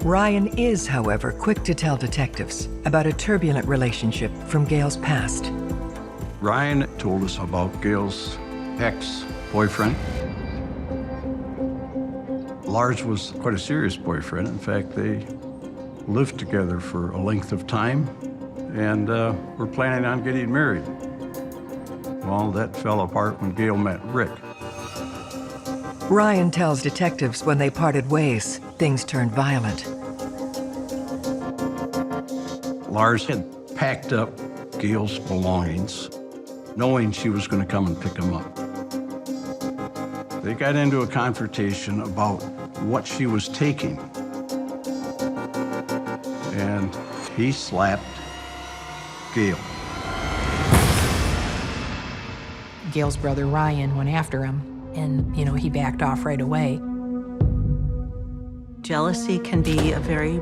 Ryan is, however, quick to tell detectives about a turbulent relationship from Gail's past. Ryan told us about Gail's ex-boyfriend. Lars was quite a serious boyfriend. In fact, they lived together for a length of time and were planning on getting married. Well, that fell apart when Gail met Rick. Ryan tells detectives when they parted ways, things turned violent. Lars had packed up Gail's belongings, knowing she was going to come and pick them up. They got into a confrontation about what she was taking. And he slapped Gail. Gail's brother Ryan went after him, and, he backed off right away. Jealousy can be a very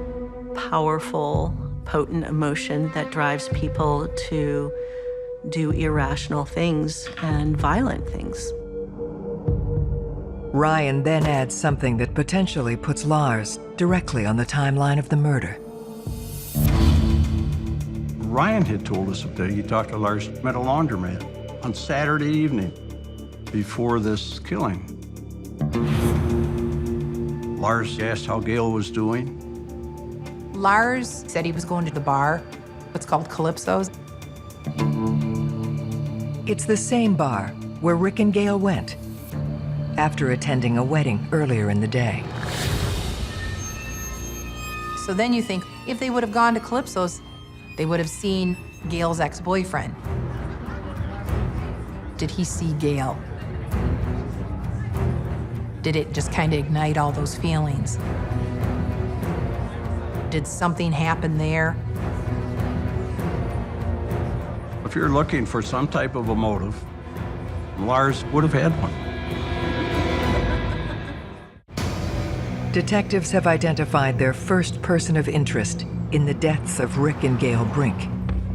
powerful, potent emotion that drives people to do irrational things and violent things. Ryan then adds something that potentially puts Lars directly on the timeline of the murder. Ryan had told us that he talked to Lars at a laundromat on Saturday evening before this killing. Lars asked how Gail was doing. Lars said he was going to the bar, what's called Calypso's. It's the same bar where Rick and Gail went after attending a wedding earlier in the day. So then you think, if they would have gone to Calypso's, they would have seen Gail's ex-boyfriend. Did he see Gail? Did it just kind of ignite all those feelings? Did something happen there? If you're looking for some type of a motive, Lars would have had one. Detectives have identified their first person of interest in the deaths of Rick and Gail Brink,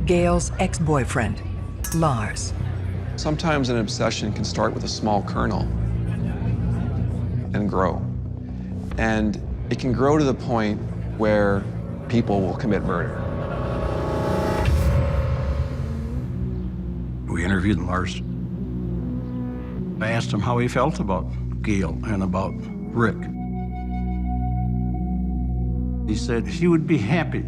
Gail's ex-boyfriend, Lars. Sometimes an obsession can start with a small kernel and grow. And it can grow to the point where people will commit murder. We interviewed Lars. I asked him how he felt about Gail and about Rick. He said he would be happy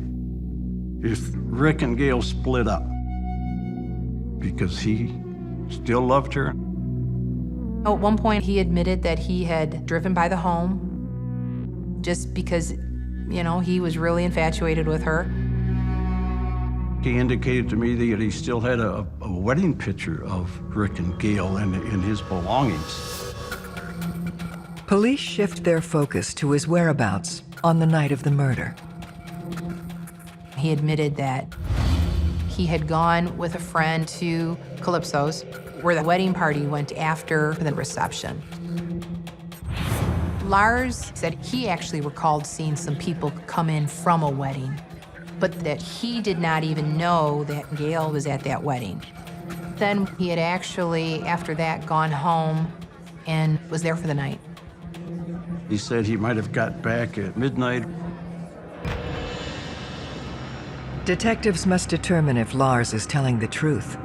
if Rick and Gail split up because he still loved her. At one point, he admitted that he had driven by the home just because, he was really infatuated with her. He indicated to me that he still had a wedding picture of Rick and Gail in his belongings. Police shift their focus to his whereabouts on the night of the murder. He admitted that he had gone with a friend to Calypso's, where the wedding party went after the reception. Lars said he actually recalled seeing some people come in from a wedding, but that he did not even know that Gail was at that wedding. Then he had actually, after that, gone home and was there for the night. He said he might have got back at midnight. Detectives must determine if Lars is telling the truth.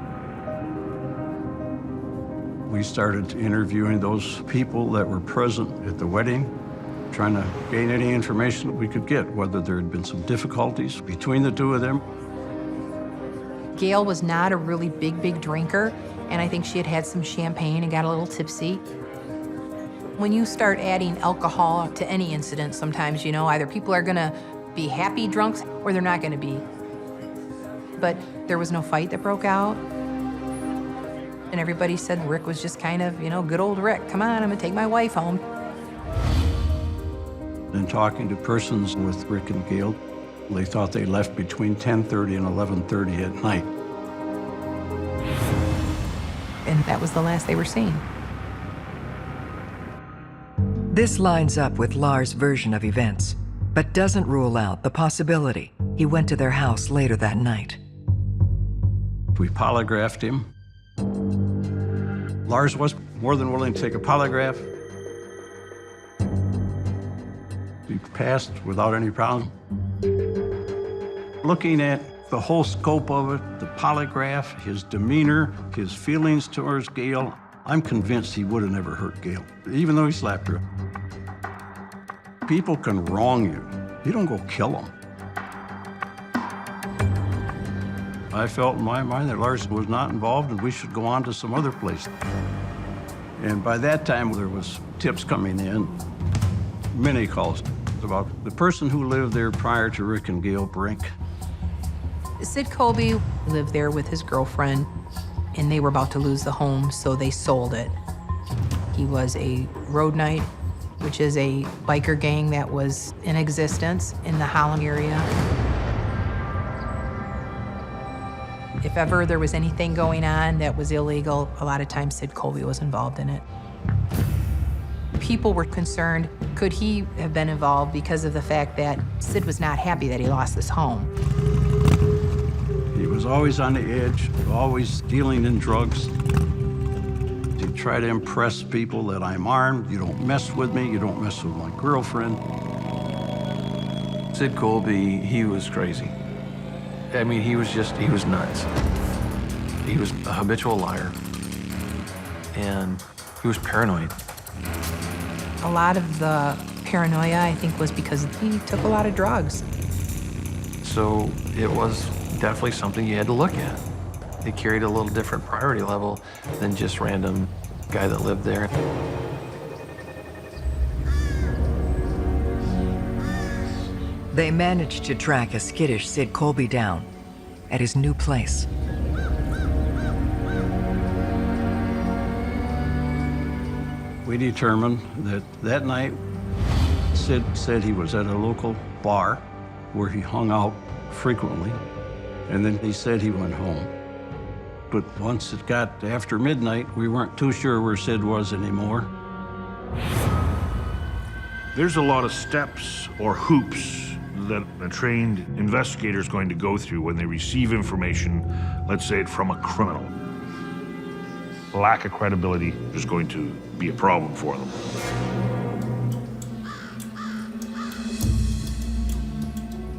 We started interviewing those people that were present at the wedding, trying to gain any information that we could get, whether there had been some difficulties between the two of them. Gail was not a really big drinker, and I think she had had some champagne and got a little tipsy. When you start adding alcohol to any incident, sometimes, you know, either people are gonna be happy drunks or they're not gonna be. But there was no fight that broke out. And everybody said Rick was just kind of, you know, good old Rick. Come on, I'm gonna take my wife home. And talking to persons with Rick and Gail, they thought they left between 10:30 and 11:30 at night. And that was the last they were seen. This lines up with Lars' version of events, but doesn't rule out the possibility he went to their house later that night. We polygraphed him. Lars was more than willing to take a polygraph. He passed without any problem. Looking at the whole scope of it, the polygraph, his demeanor, his feelings towards Gail, I'm convinced he would have never hurt Gail, even though he slapped her. People can wrong you. You don't go kill them. I felt in my mind that Lars was not involved and we should go on to some other place. And by that time, there was tips coming in, many calls about the person who lived there prior to Rick and Gail Brink. Sid Colby lived there with his girlfriend, and they were about to lose the home, so they sold it. He was a road knight, which is a biker gang that was in existence in the Holland area. If ever there was anything going on that was illegal, a lot of times Sid Colby was involved in it. People were concerned, could he have been involved because of the fact that Sid was not happy that he lost this home? He was always on the edge, always dealing in drugs. He tried to impress people that I'm armed, you don't mess with me, you don't mess with my girlfriend. Sid Colby, he was crazy. I mean, he was nuts. He was a habitual liar, and he was paranoid. A lot of the paranoia, I think, was because he took a lot of drugs. So it was definitely something you had to look at. It carried a little different priority level than just random guy that lived there. They managed to track a skittish Sid Colby down at his new place. We determined that that night, Sid said he was at a local bar where he hung out frequently, and then he said he went home. But once it got after midnight, we weren't too sure where Sid was anymore. There's a lot of steps or hoops that a trained investigator is going to go through when they receive information, let's say from a criminal. Lack of credibility is going to be a problem for them.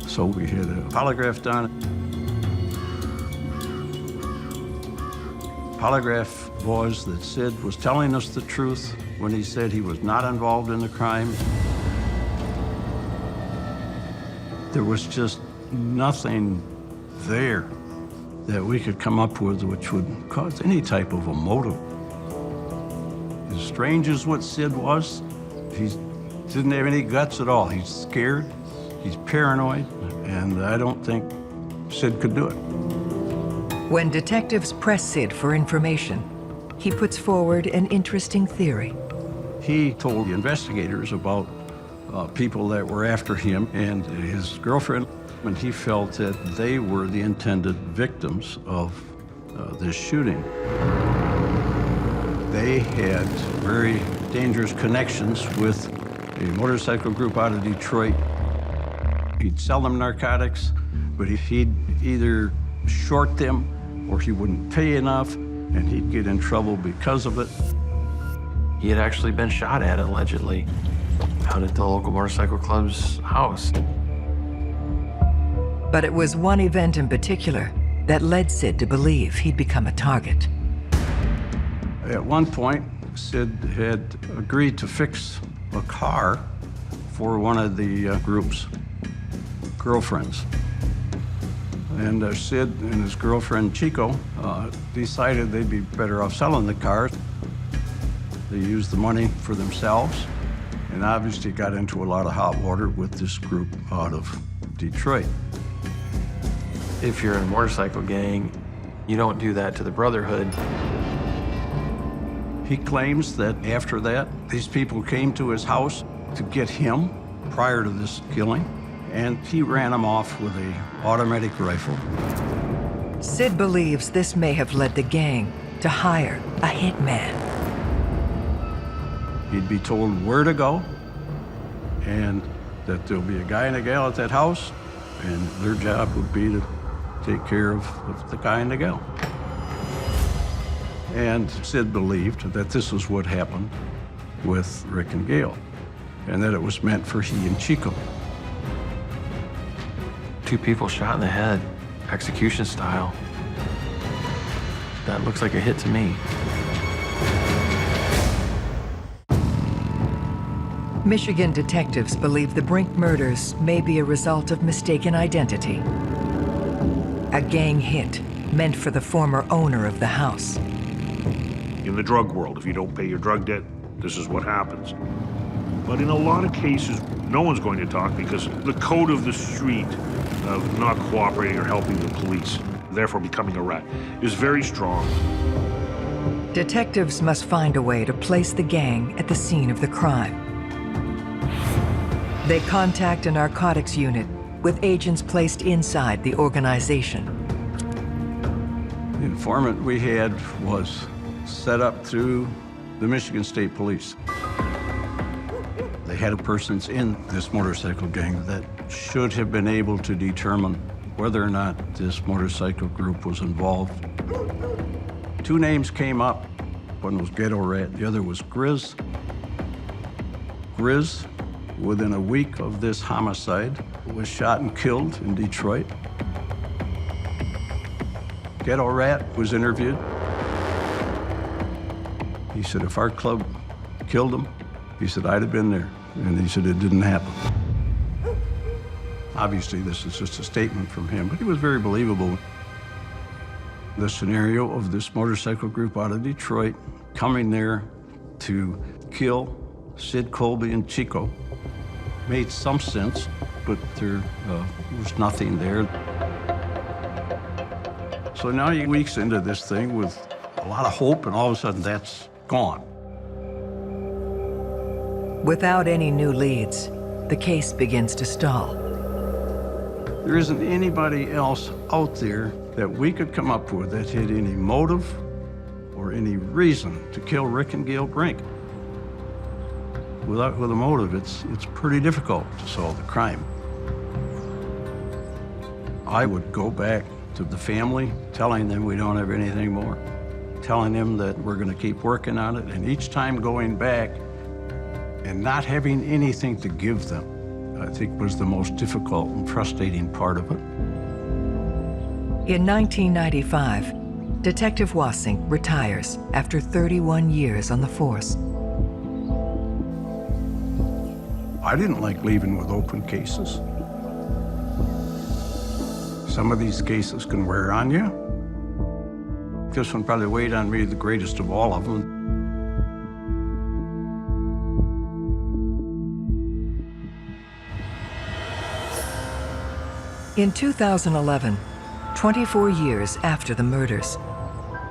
So we had a polygraph done. Polygraph was that Sid was telling us the truth when he said he was not involved in the crime. There was just nothing there that we could come up with which would cause any type of a motive. As strange as what Sid was, he didn't have any guts at all. He's scared, he's paranoid, and I don't think Sid could do it. When detectives press Sid for information, he puts forward an interesting theory. He told the investigators about people that were after him and his girlfriend, and he felt that they were the intended victims of this shooting. They had very dangerous connections with a motorcycle group out of Detroit. He'd sell them narcotics, but he'd either short them or he wouldn't pay enough, and he'd get in trouble because of it. He had actually been shot at, allegedly, out at the local motorcycle club's house. But it was one event in particular that led Sid to believe he'd become a target. At one point, Sid had agreed to fix a car for one of the group's girlfriends. And Sid and his girlfriend, Chico, decided they'd be better off selling the car. They used the money for themselves, and obviously got into a lot of hot water with this group out of Detroit. If you're in a motorcycle gang, you don't do that to the Brotherhood. He claims that after that, these people came to his house to get him prior to this killing, and he ran them off with an automatic rifle. Sid believes this may have led the gang to hire a hitman. He'd be told where to go, and that there'll be a guy and a gal at that house, and their job would be to take care of the guy and the gal. And Sid believed that this was what happened with Rick and Gail, and that it was meant for he and Chico. 2 people shot in the head, execution style. That looks like a hit to me. Michigan detectives believe the Brink murders may be a result of mistaken identity. A gang hit meant for the former owner of the house. In the drug world, if you don't pay your drug debt, this is what happens. But in a lot of cases, no one's going to talk because the code of the street of not cooperating or helping the police, therefore becoming a rat, is very strong. Detectives must find a way to place the gang at the scene of the crime. They contact a narcotics unit with agents placed inside the organization. The informant we had was set up through the Michigan State Police. They had persons in this motorcycle gang that should have been able to determine whether or not this motorcycle group was involved. 2 names came up. One was Ghetto Rat, the other was Grizz. Grizz, within a week of this homicide, was shot and killed in Detroit. Ghetto Rat was interviewed. He said, if our club killed him, he said, I'd have been there. And he said, it didn't happen. Obviously, this is just a statement from him, but he was very believable. The scenario of this motorcycle group out of Detroit coming there to kill Sid Colby and Chico made some sense, but there was nothing there. So now you're weeks into this thing with a lot of hope, and all of a sudden that's gone. Without any new leads, the case begins to stall. There isn't anybody else out there that we could come up with that had any motive or any reason to kill Rick and Gail Brink. With a motive, it's pretty difficult to solve the crime. I would go back to the family, telling them we don't have anything more, telling them that we're going to keep working on it, and each time going back and not having anything to give them, I think was the most difficult and frustrating part of it. In 1995, Detective Wassink retires after 31 years on the force. I didn't like leaving with open cases. Some of these cases can wear on you. This one probably weighed on me the greatest of all of them. In 2011, 24 years after the murders.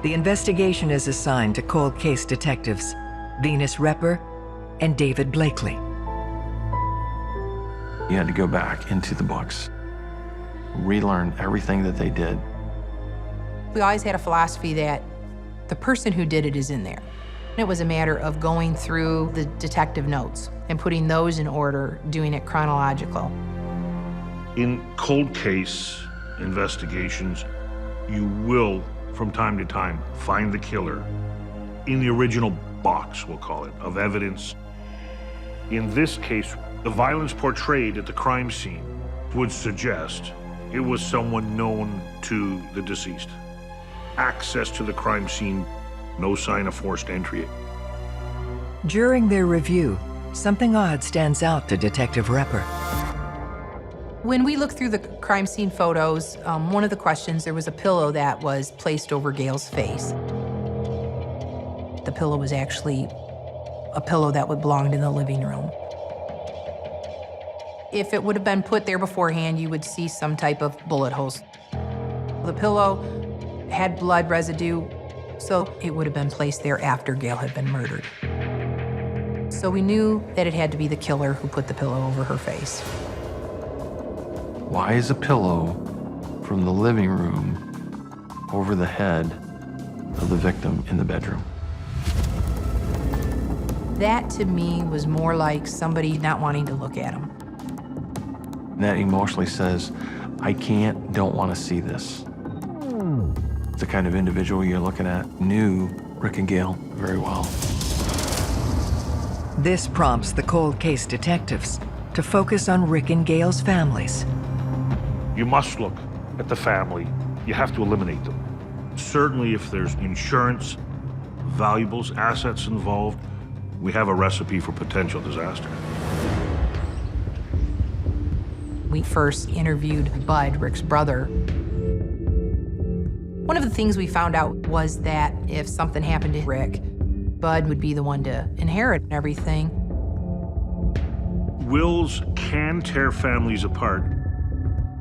The investigation is assigned to cold case detectives Venus Repper and David Blakely. You had to go back into the books, relearn everything that they did. We always had a philosophy that the person who did it is in there. It was a matter of going through the detective notes and putting those in order, doing it chronological. In cold case investigations, you will, from time to time, find the killer in the original box, we'll call it, of evidence. In this case, the violence portrayed at the crime scene would suggest it was someone known to the deceased. Access to the crime scene, no sign of forced entry. During their review, something odd stands out to Detective Repper. When we looked through the crime scene photos, one of the questions, there was a pillow that was placed over Gail's face. The pillow was actually a pillow that would belonged in the living room. If it would have been put there beforehand, you would see some type of bullet holes. The pillow had blood residue, so it would have been placed there after Gail had been murdered. So we knew that it had to be the killer who put the pillow over her face. Why is a pillow from the living room over the head of the victim in the bedroom? That, to me, was more like somebody not wanting to look at him. That emotionally says, I don't want to see this. The kind of individual you're looking at knew Rick and Gail very well. This prompts the cold case detectives to focus on Rick and Gail's families. You must look at the family. You have to eliminate them. Certainly if there's insurance, valuables, assets involved, we have a recipe for potential disaster. We first interviewed Bud, Rick's brother. One of the things we found out was that if something happened to Rick, Bud would be the one to inherit everything. Wills can tear families apart.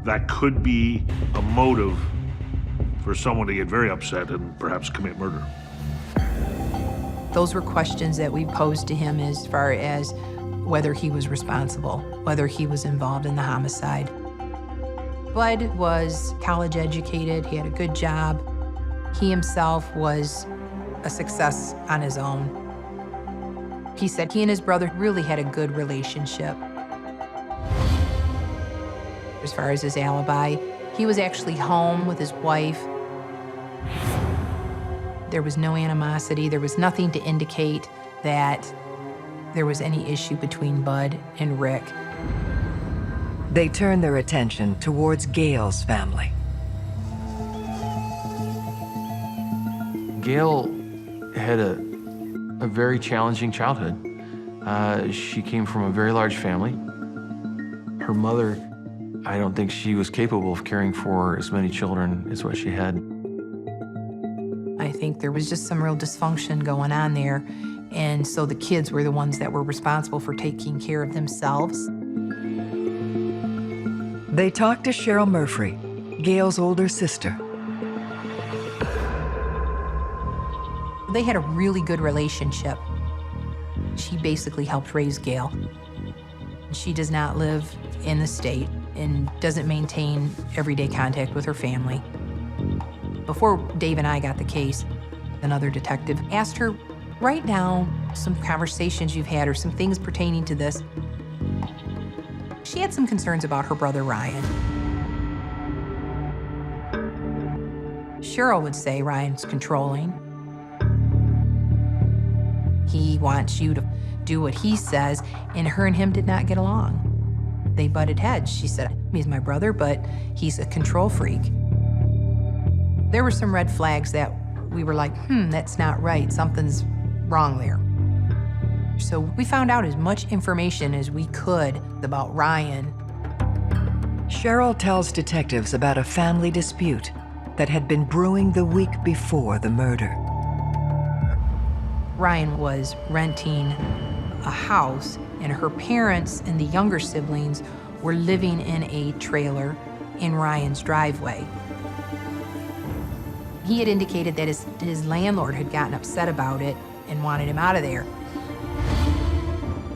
That could be a motive for someone to get very upset and perhaps commit murder. Those were questions that we posed to him as far as whether he was responsible, whether he was involved in the homicide. Bud was college educated, he had a good job. He himself was a success on his own. He said he and his brother really had a good relationship. As far as his alibi, he was actually home with his wife. There was no animosity, there was nothing to indicate that there was any issue between Bud and Rick. They turn their attention towards Gail's family. Gail had a very challenging childhood. She came from a very large family. Her mother, I don't think she was capable of caring for as many children as what she had. I think there was just some real dysfunction going on there, and so the kids were the ones that were responsible for taking care of themselves. They talk to Cheryl Murphy, Gail's older sister. They had a really good relationship. She basically helped raise Gail. She does not live in the state and doesn't maintain everyday contact with her family. Before Dave and I got the case, another detective asked her, write down some conversations you've had or some things pertaining to this. She had some concerns about her brother Ryan. Cheryl would say Ryan's controlling. He wants you to do what he says, and her and him did not get along. They butted heads. She said, he's my brother, but he's a control freak. There were some red flags that we were like, that's not right. Something's wrong there. So we found out as much information as we could about Ryan. Cheryl tells detectives about a family dispute that had been brewing the week before the murder. Ryan was renting a house, and her parents and the younger siblings were living in a trailer in Ryan's driveway. He had indicated that his landlord had gotten upset about it and wanted him out of there.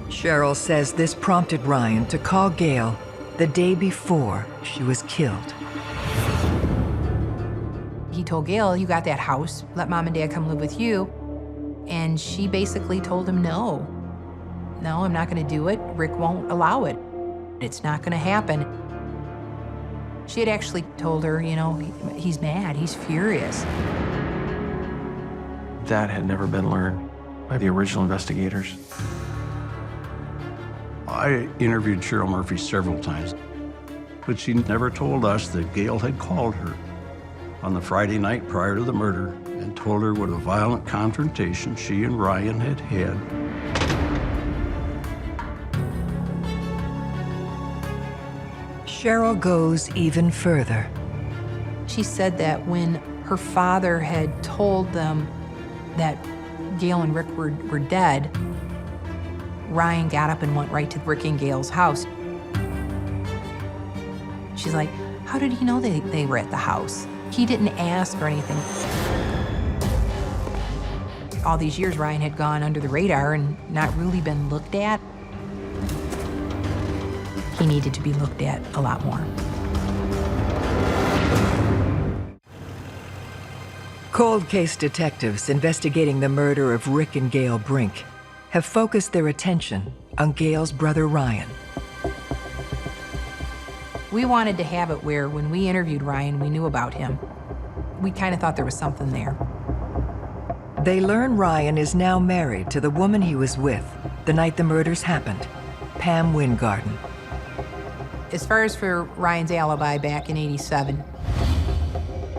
Cheryl says this prompted Ryan to call Gail the day before she was killed. He told Gail, you got that house, let mom and dad come live with you. And she basically told him, no, I'm not gonna do it. Rick won't allow it. It's not gonna happen. She had actually told her, he's mad, he's furious. That had never been learned by the original investigators. I interviewed Cheryl Murphy several times, but she never told us that Gail had called her on the Friday night prior to the murder and told her what a violent confrontation she and Ryan had had. Cheryl goes even further. She said that when her father had told them that Gail and Rick were dead, Ryan got up and went right to Rick and Gail's house. She's like, how did he know they were at the house? He didn't ask or anything. All these years, Ryan had gone under the radar and not really been looked at. He needed to be looked at a lot more. Cold case detectives investigating the murder of Rick and Gail Brink have focused their attention on Gail's brother Ryan. We wanted to have it where when we interviewed Ryan, we knew about him. We kind of thought there was something there. They learn Ryan is now married to the woman he was with the night the murders happened, Pam Wingarden. As far as for Ryan's alibi back in '87,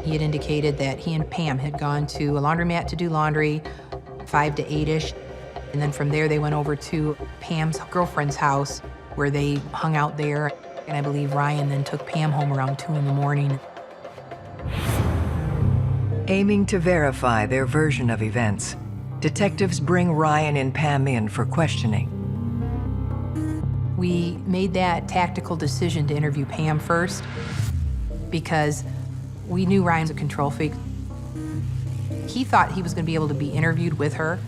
he had indicated that he and Pam had gone to a laundromat to do laundry, 5 to 8-ish. And then from there, they went over to Pam's girlfriend's house where they hung out there. And I believe Ryan then took Pam home around 2 in the morning. Aiming to verify their version of events, detectives bring Ryan and Pam in for questioning. We made that tactical decision to interview Pam first because we knew Ryan's a control freak. He thought he was going to be able to be interviewed with her.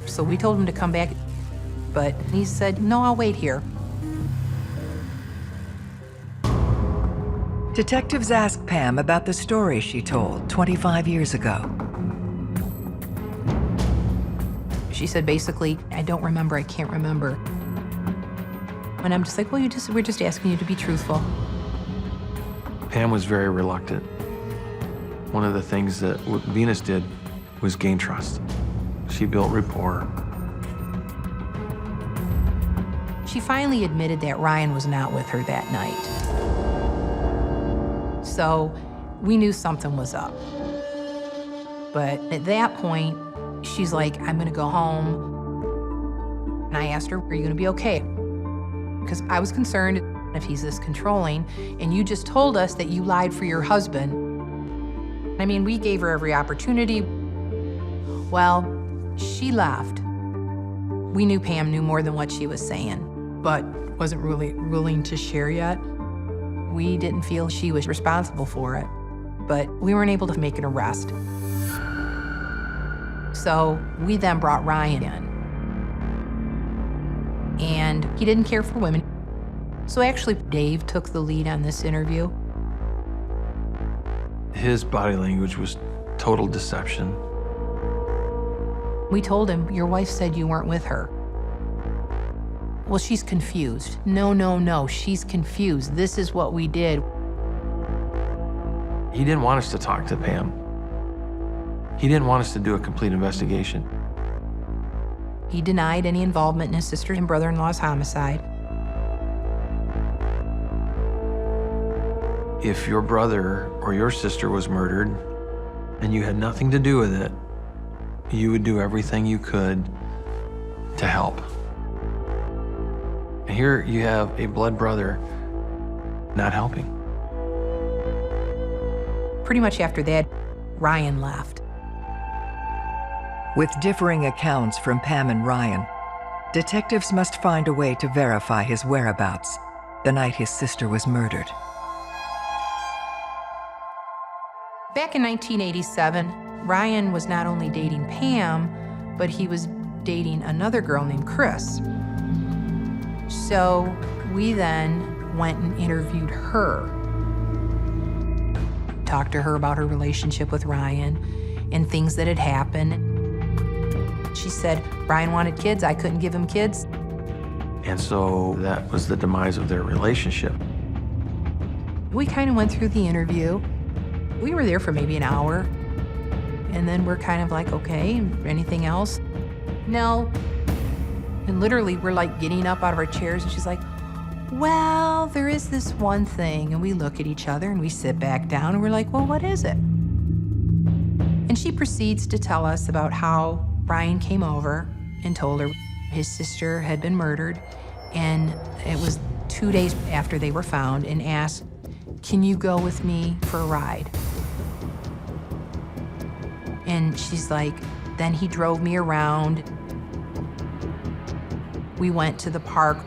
So we told him to come back, but he said, no, I'll wait here. Detectives ask Pam about the story she told 25 years ago. She said basically, I don't remember, I can't remember. And I'm just like, well, we're just asking you to be truthful. Pam was very reluctant. One of the things that Venus did was gain trust. She built rapport. She finally admitted that Ryan was not with her that night. So we knew something was up. But at that point, she's like, I'm gonna go home. And I asked her, are you gonna be okay? Because I was concerned if he's this controlling, and you just told us that you lied for your husband. I mean, we gave her every opportunity. Well, she left. We knew Pam knew more than what she was saying, but wasn't really willing to share yet. We didn't feel she was responsible for it, but we weren't able to make an arrest. So we then brought Ryan in. And he didn't care for women. So actually, Dave took the lead on this interview. His body language was total deception. We told him, your wife said you weren't with her. Well, she's confused. No, she's confused. This is what we did. He didn't want us to talk to Pam. He didn't want us to do a complete investigation. He denied any involvement in his sister and brother-in-law's homicide. If your brother or your sister was murdered and you had nothing to do with it, you would do everything you could to help. And here you have a blood brother not helping. Pretty much after that, Ryan left. With differing accounts from Pam and Ryan, detectives must find a way to verify his whereabouts the night his sister was murdered. Back in 1987, Ryan was not only dating Pam, but he was dating another girl named Chris. So we then went and interviewed her. Talked to her about her relationship with Ryan and things that had happened. She said, Ryan wanted kids, I couldn't give him kids. And so that was the demise of their relationship. We kind of went through the interview. We were there for maybe an hour. And then we're kind of like, okay, anything else? No. And literally, we're like getting up out of our chairs, and she's like, well, there is this one thing. And we look at each other and we sit back down and we're like, well, what is it? And she proceeds to tell us about how Ryan came over and told her his sister had been murdered. And it was 2 days after they were found, and asked, can you go with me for a ride? And she's like, then he drove me around. We went to the park.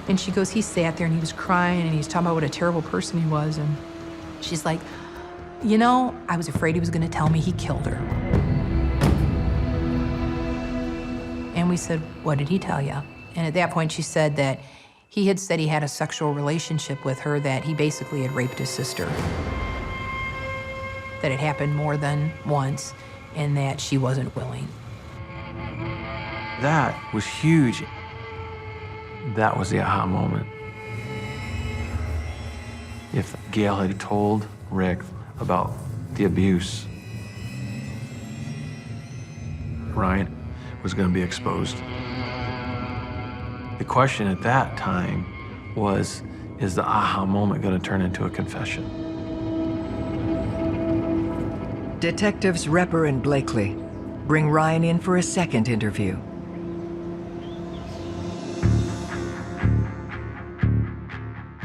And she goes, he sat there and he was crying and he was talking about what a terrible person he was. And she's like, you know, I was afraid he was gonna tell me he killed her. And we said, what did he tell you? And at that point she said that he had said he had a sexual relationship with her, that he basically had raped his sister. That it happened more than once, and that she wasn't willing. That was huge. That was the aha moment. If Gail had told Rick about the abuse, Ryan was going to be exposed. The question at that time was, is the aha moment going to turn into a confession? Detectives Repper and Blakely bring Ryan in for a second interview.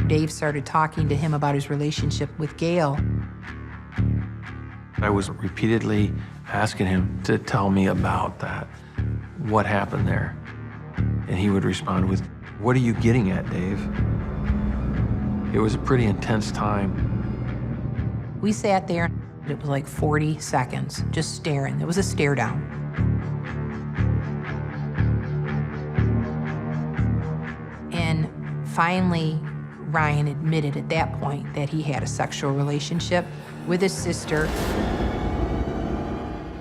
Dave started talking to him about his relationship with Gail. I was repeatedly asking him to tell me about that, what happened there. And he would respond with, what are you getting at, Dave? It was a pretty intense time. We sat there, it was like 40 seconds, just staring. It was a stare down. And finally, Ryan admitted at that point that he had a sexual relationship with his sister.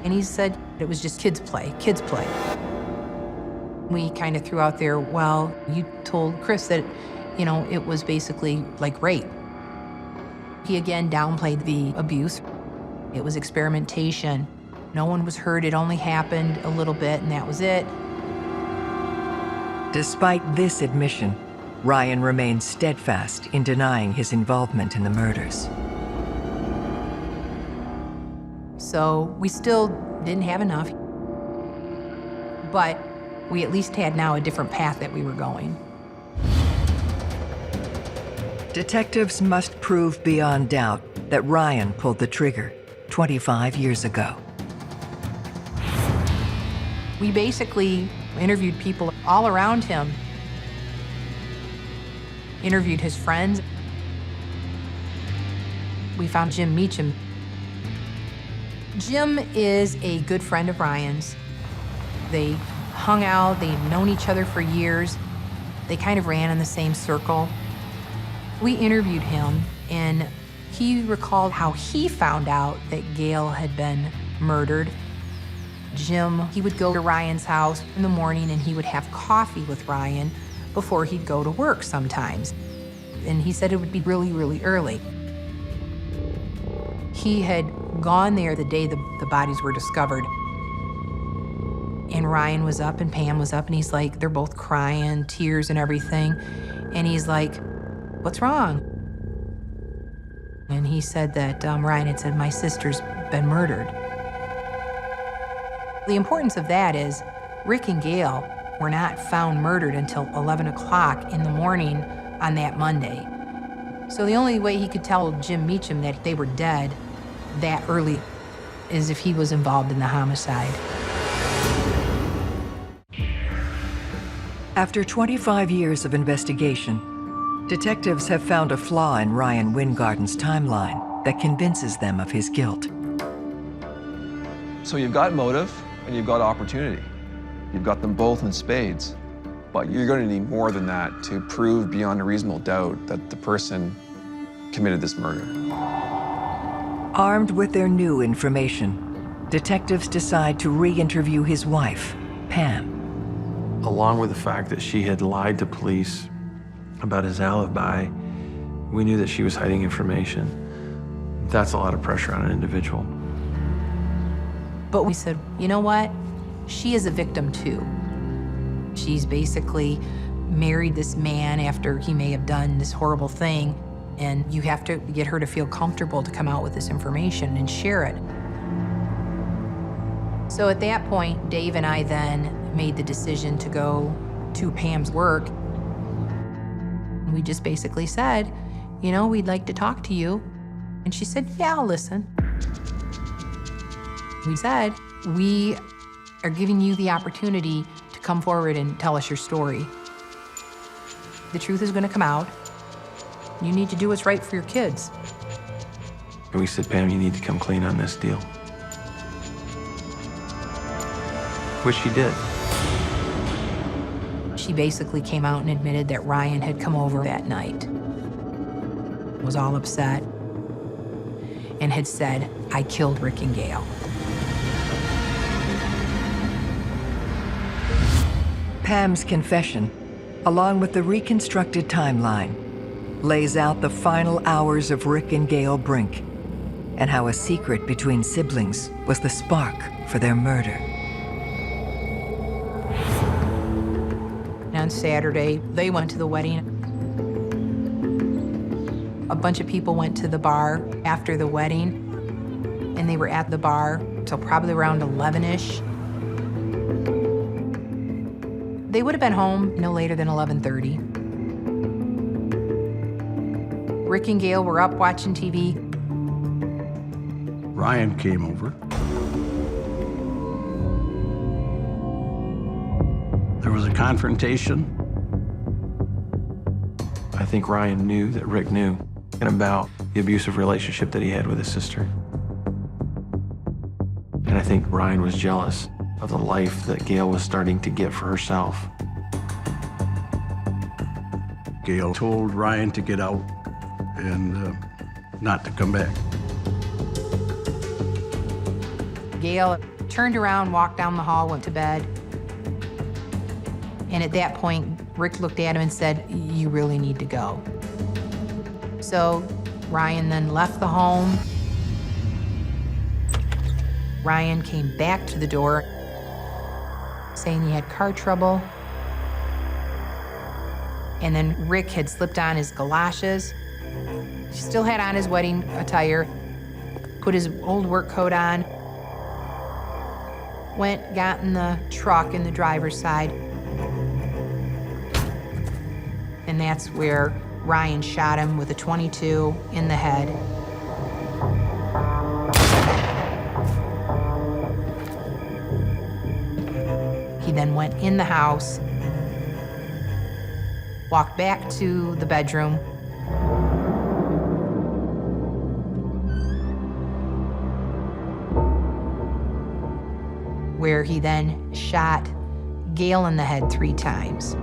And he said it was just kids play, kids play. We kind of threw out there, well, you told Chris that, you know, it was basically like rape. He again downplayed the abuse. It was experimentation. No one was hurt. It only happened a little bit, and that was it. Despite this admission, Ryan remains steadfast in denying his involvement in the murders. So we still didn't have enough, but we at least had now a different path that we were going. Detectives must prove beyond doubt that Ryan pulled the trigger 25 years ago. We basically interviewed people all around him, interviewed his friends. We found Jim Meacham. Jim is a good friend of Ryan's. They hung out, they've known each other for years. They kind of ran in the same circle. We interviewed him, and he recalled how he found out that Gail had been murdered. Jim, he would go to Ryan's house in the morning and he would have coffee with Ryan before he'd go to work sometimes. And he said it would be really, really early. He had gone there the day the bodies were discovered. And Ryan was up and Pam was up, and he's like, they're both crying, tears and everything. And he's like, what's wrong? And he said that Ryan had said, my sister's been murdered. The importance of that is Rick and Gail were not found murdered until 11 o'clock in the morning on that Monday. So the only way he could tell Jim Meacham that they were dead that early is if he was involved in the homicide. After 25 years of investigation, Detectives have found a flaw in Ryan Wingarden's timeline that convinces them of his guilt. So you've got motive and you've got opportunity. You've got them both in spades. But you're going to need more than that to prove beyond a reasonable doubt that the person committed this murder. Armed with their new information, detectives decide to re-interview his wife, Pam. Along with the fact that she had lied to police about his alibi, we knew that she was hiding information. That's a lot of pressure on an individual. But we said, you know what? She is a victim too. She's basically married this man after he may have done this horrible thing, and you have to get her to feel comfortable to come out with this information and share it. So at that point, Dave and I then made the decision to go to Pam's work. We just basically said, you know, we'd like to talk to you. And she said, yeah, I'll listen. We said, we are giving you the opportunity to come forward and tell us your story. The truth is gonna come out. You need to do what's right for your kids. And we said, Pam, you need to come clean on this deal. Which she did. She basically came out and admitted that Ryan had come over that night, was all upset, and had said, I killed Rick and Gail. Pam's confession, along with the reconstructed timeline, lays out the final hours of Rick and Gail Brink and how a secret between siblings was the spark for their murder. On Saturday, they went to the wedding. A bunch of people went to the bar after the wedding, and they were at the bar till probably around 11-ish. They would have been home no later than 11:30. Rick and Gail were up watching TV. Ryan came over. There was a confrontation. I think Ryan knew that Rick knew and about the abusive relationship that he had with his sister. And I think Ryan was jealous of the life that Gail was starting to get for herself. Gail told Ryan to get out and not to come back. Gail turned around, walked down the hall, went to bed. And at that point, Rick looked at him and said, you really need to go. So Ryan then left the home. Ryan came back to the door saying he had car trouble. And then Rick had slipped on his galoshes. He still had on his wedding attire, put his old work coat on, went, got in the truck in the driver's side. And that's where Ryan shot him with a .22 in the head. He then went in the house, walked back to the bedroom, where he then shot Gail in the head 3 times.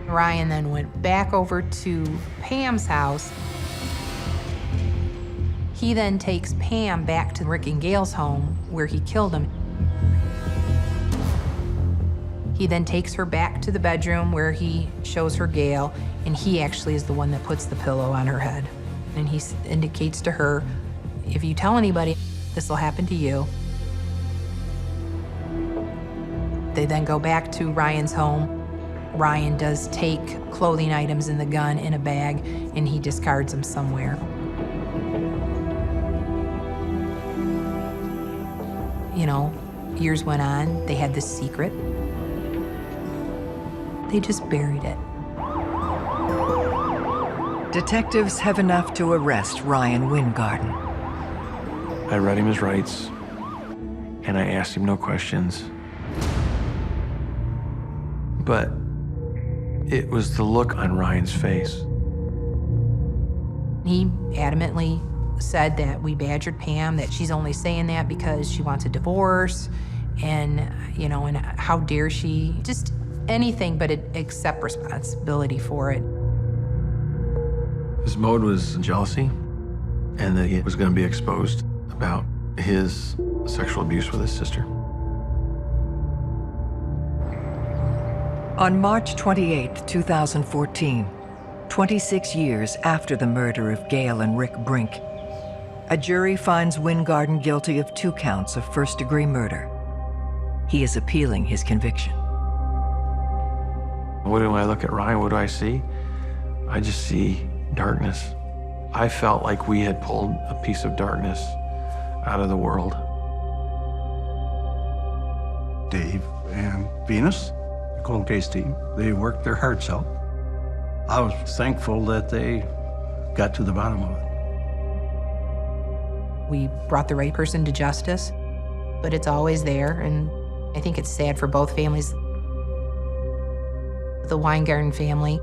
Ryan then went back over to Pam's house. He then takes Pam back to Rick and Gail's home where he killed him. He then takes her back to the bedroom where he shows her Gail, and he actually is the one that puts the pillow on her head. And he indicates to her, if you tell anybody, this will happen to you. They then go back to Ryan's home. Ryan does take clothing items in the gun in a bag, and he discards them somewhere. You know, years went on, they had this secret. They just buried it. Detectives have enough to arrest Ryan Wingarden. I read him his rights, and I asked him no questions. But it was the look on Ryan's face. He adamantly said that we badgered Pam, that she's only saying that because she wants a divorce, and, and how dare she, just anything but accept responsibility for it. His mode was jealousy, and that he was going to be exposed about his sexual abuse with his sister. On March 28, 2014, 26 years after the murder of Gail and Rick Brink, a jury finds Wingarden guilty of 2 counts of first-degree murder. He is appealing his conviction. When I look at Ryan, what do I see? I just see darkness. I felt like we had pulled a piece of darkness out of the world. Dave and Venus, the cold case team, they worked their hearts out. I was thankful that they got to the bottom of it. We brought the right person to justice, but it's always there, and I think it's sad for both families. The Wingarden family,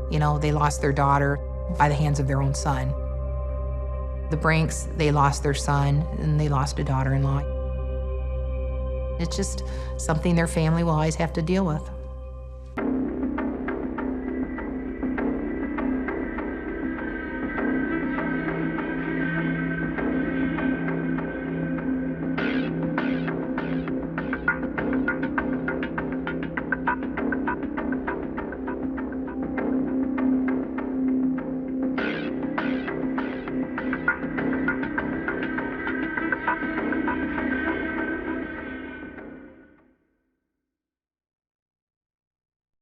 they lost their daughter by the hands of their own son. The Brinks, they lost their son, and they lost a daughter-in-law. It's just something their family will always have to deal with.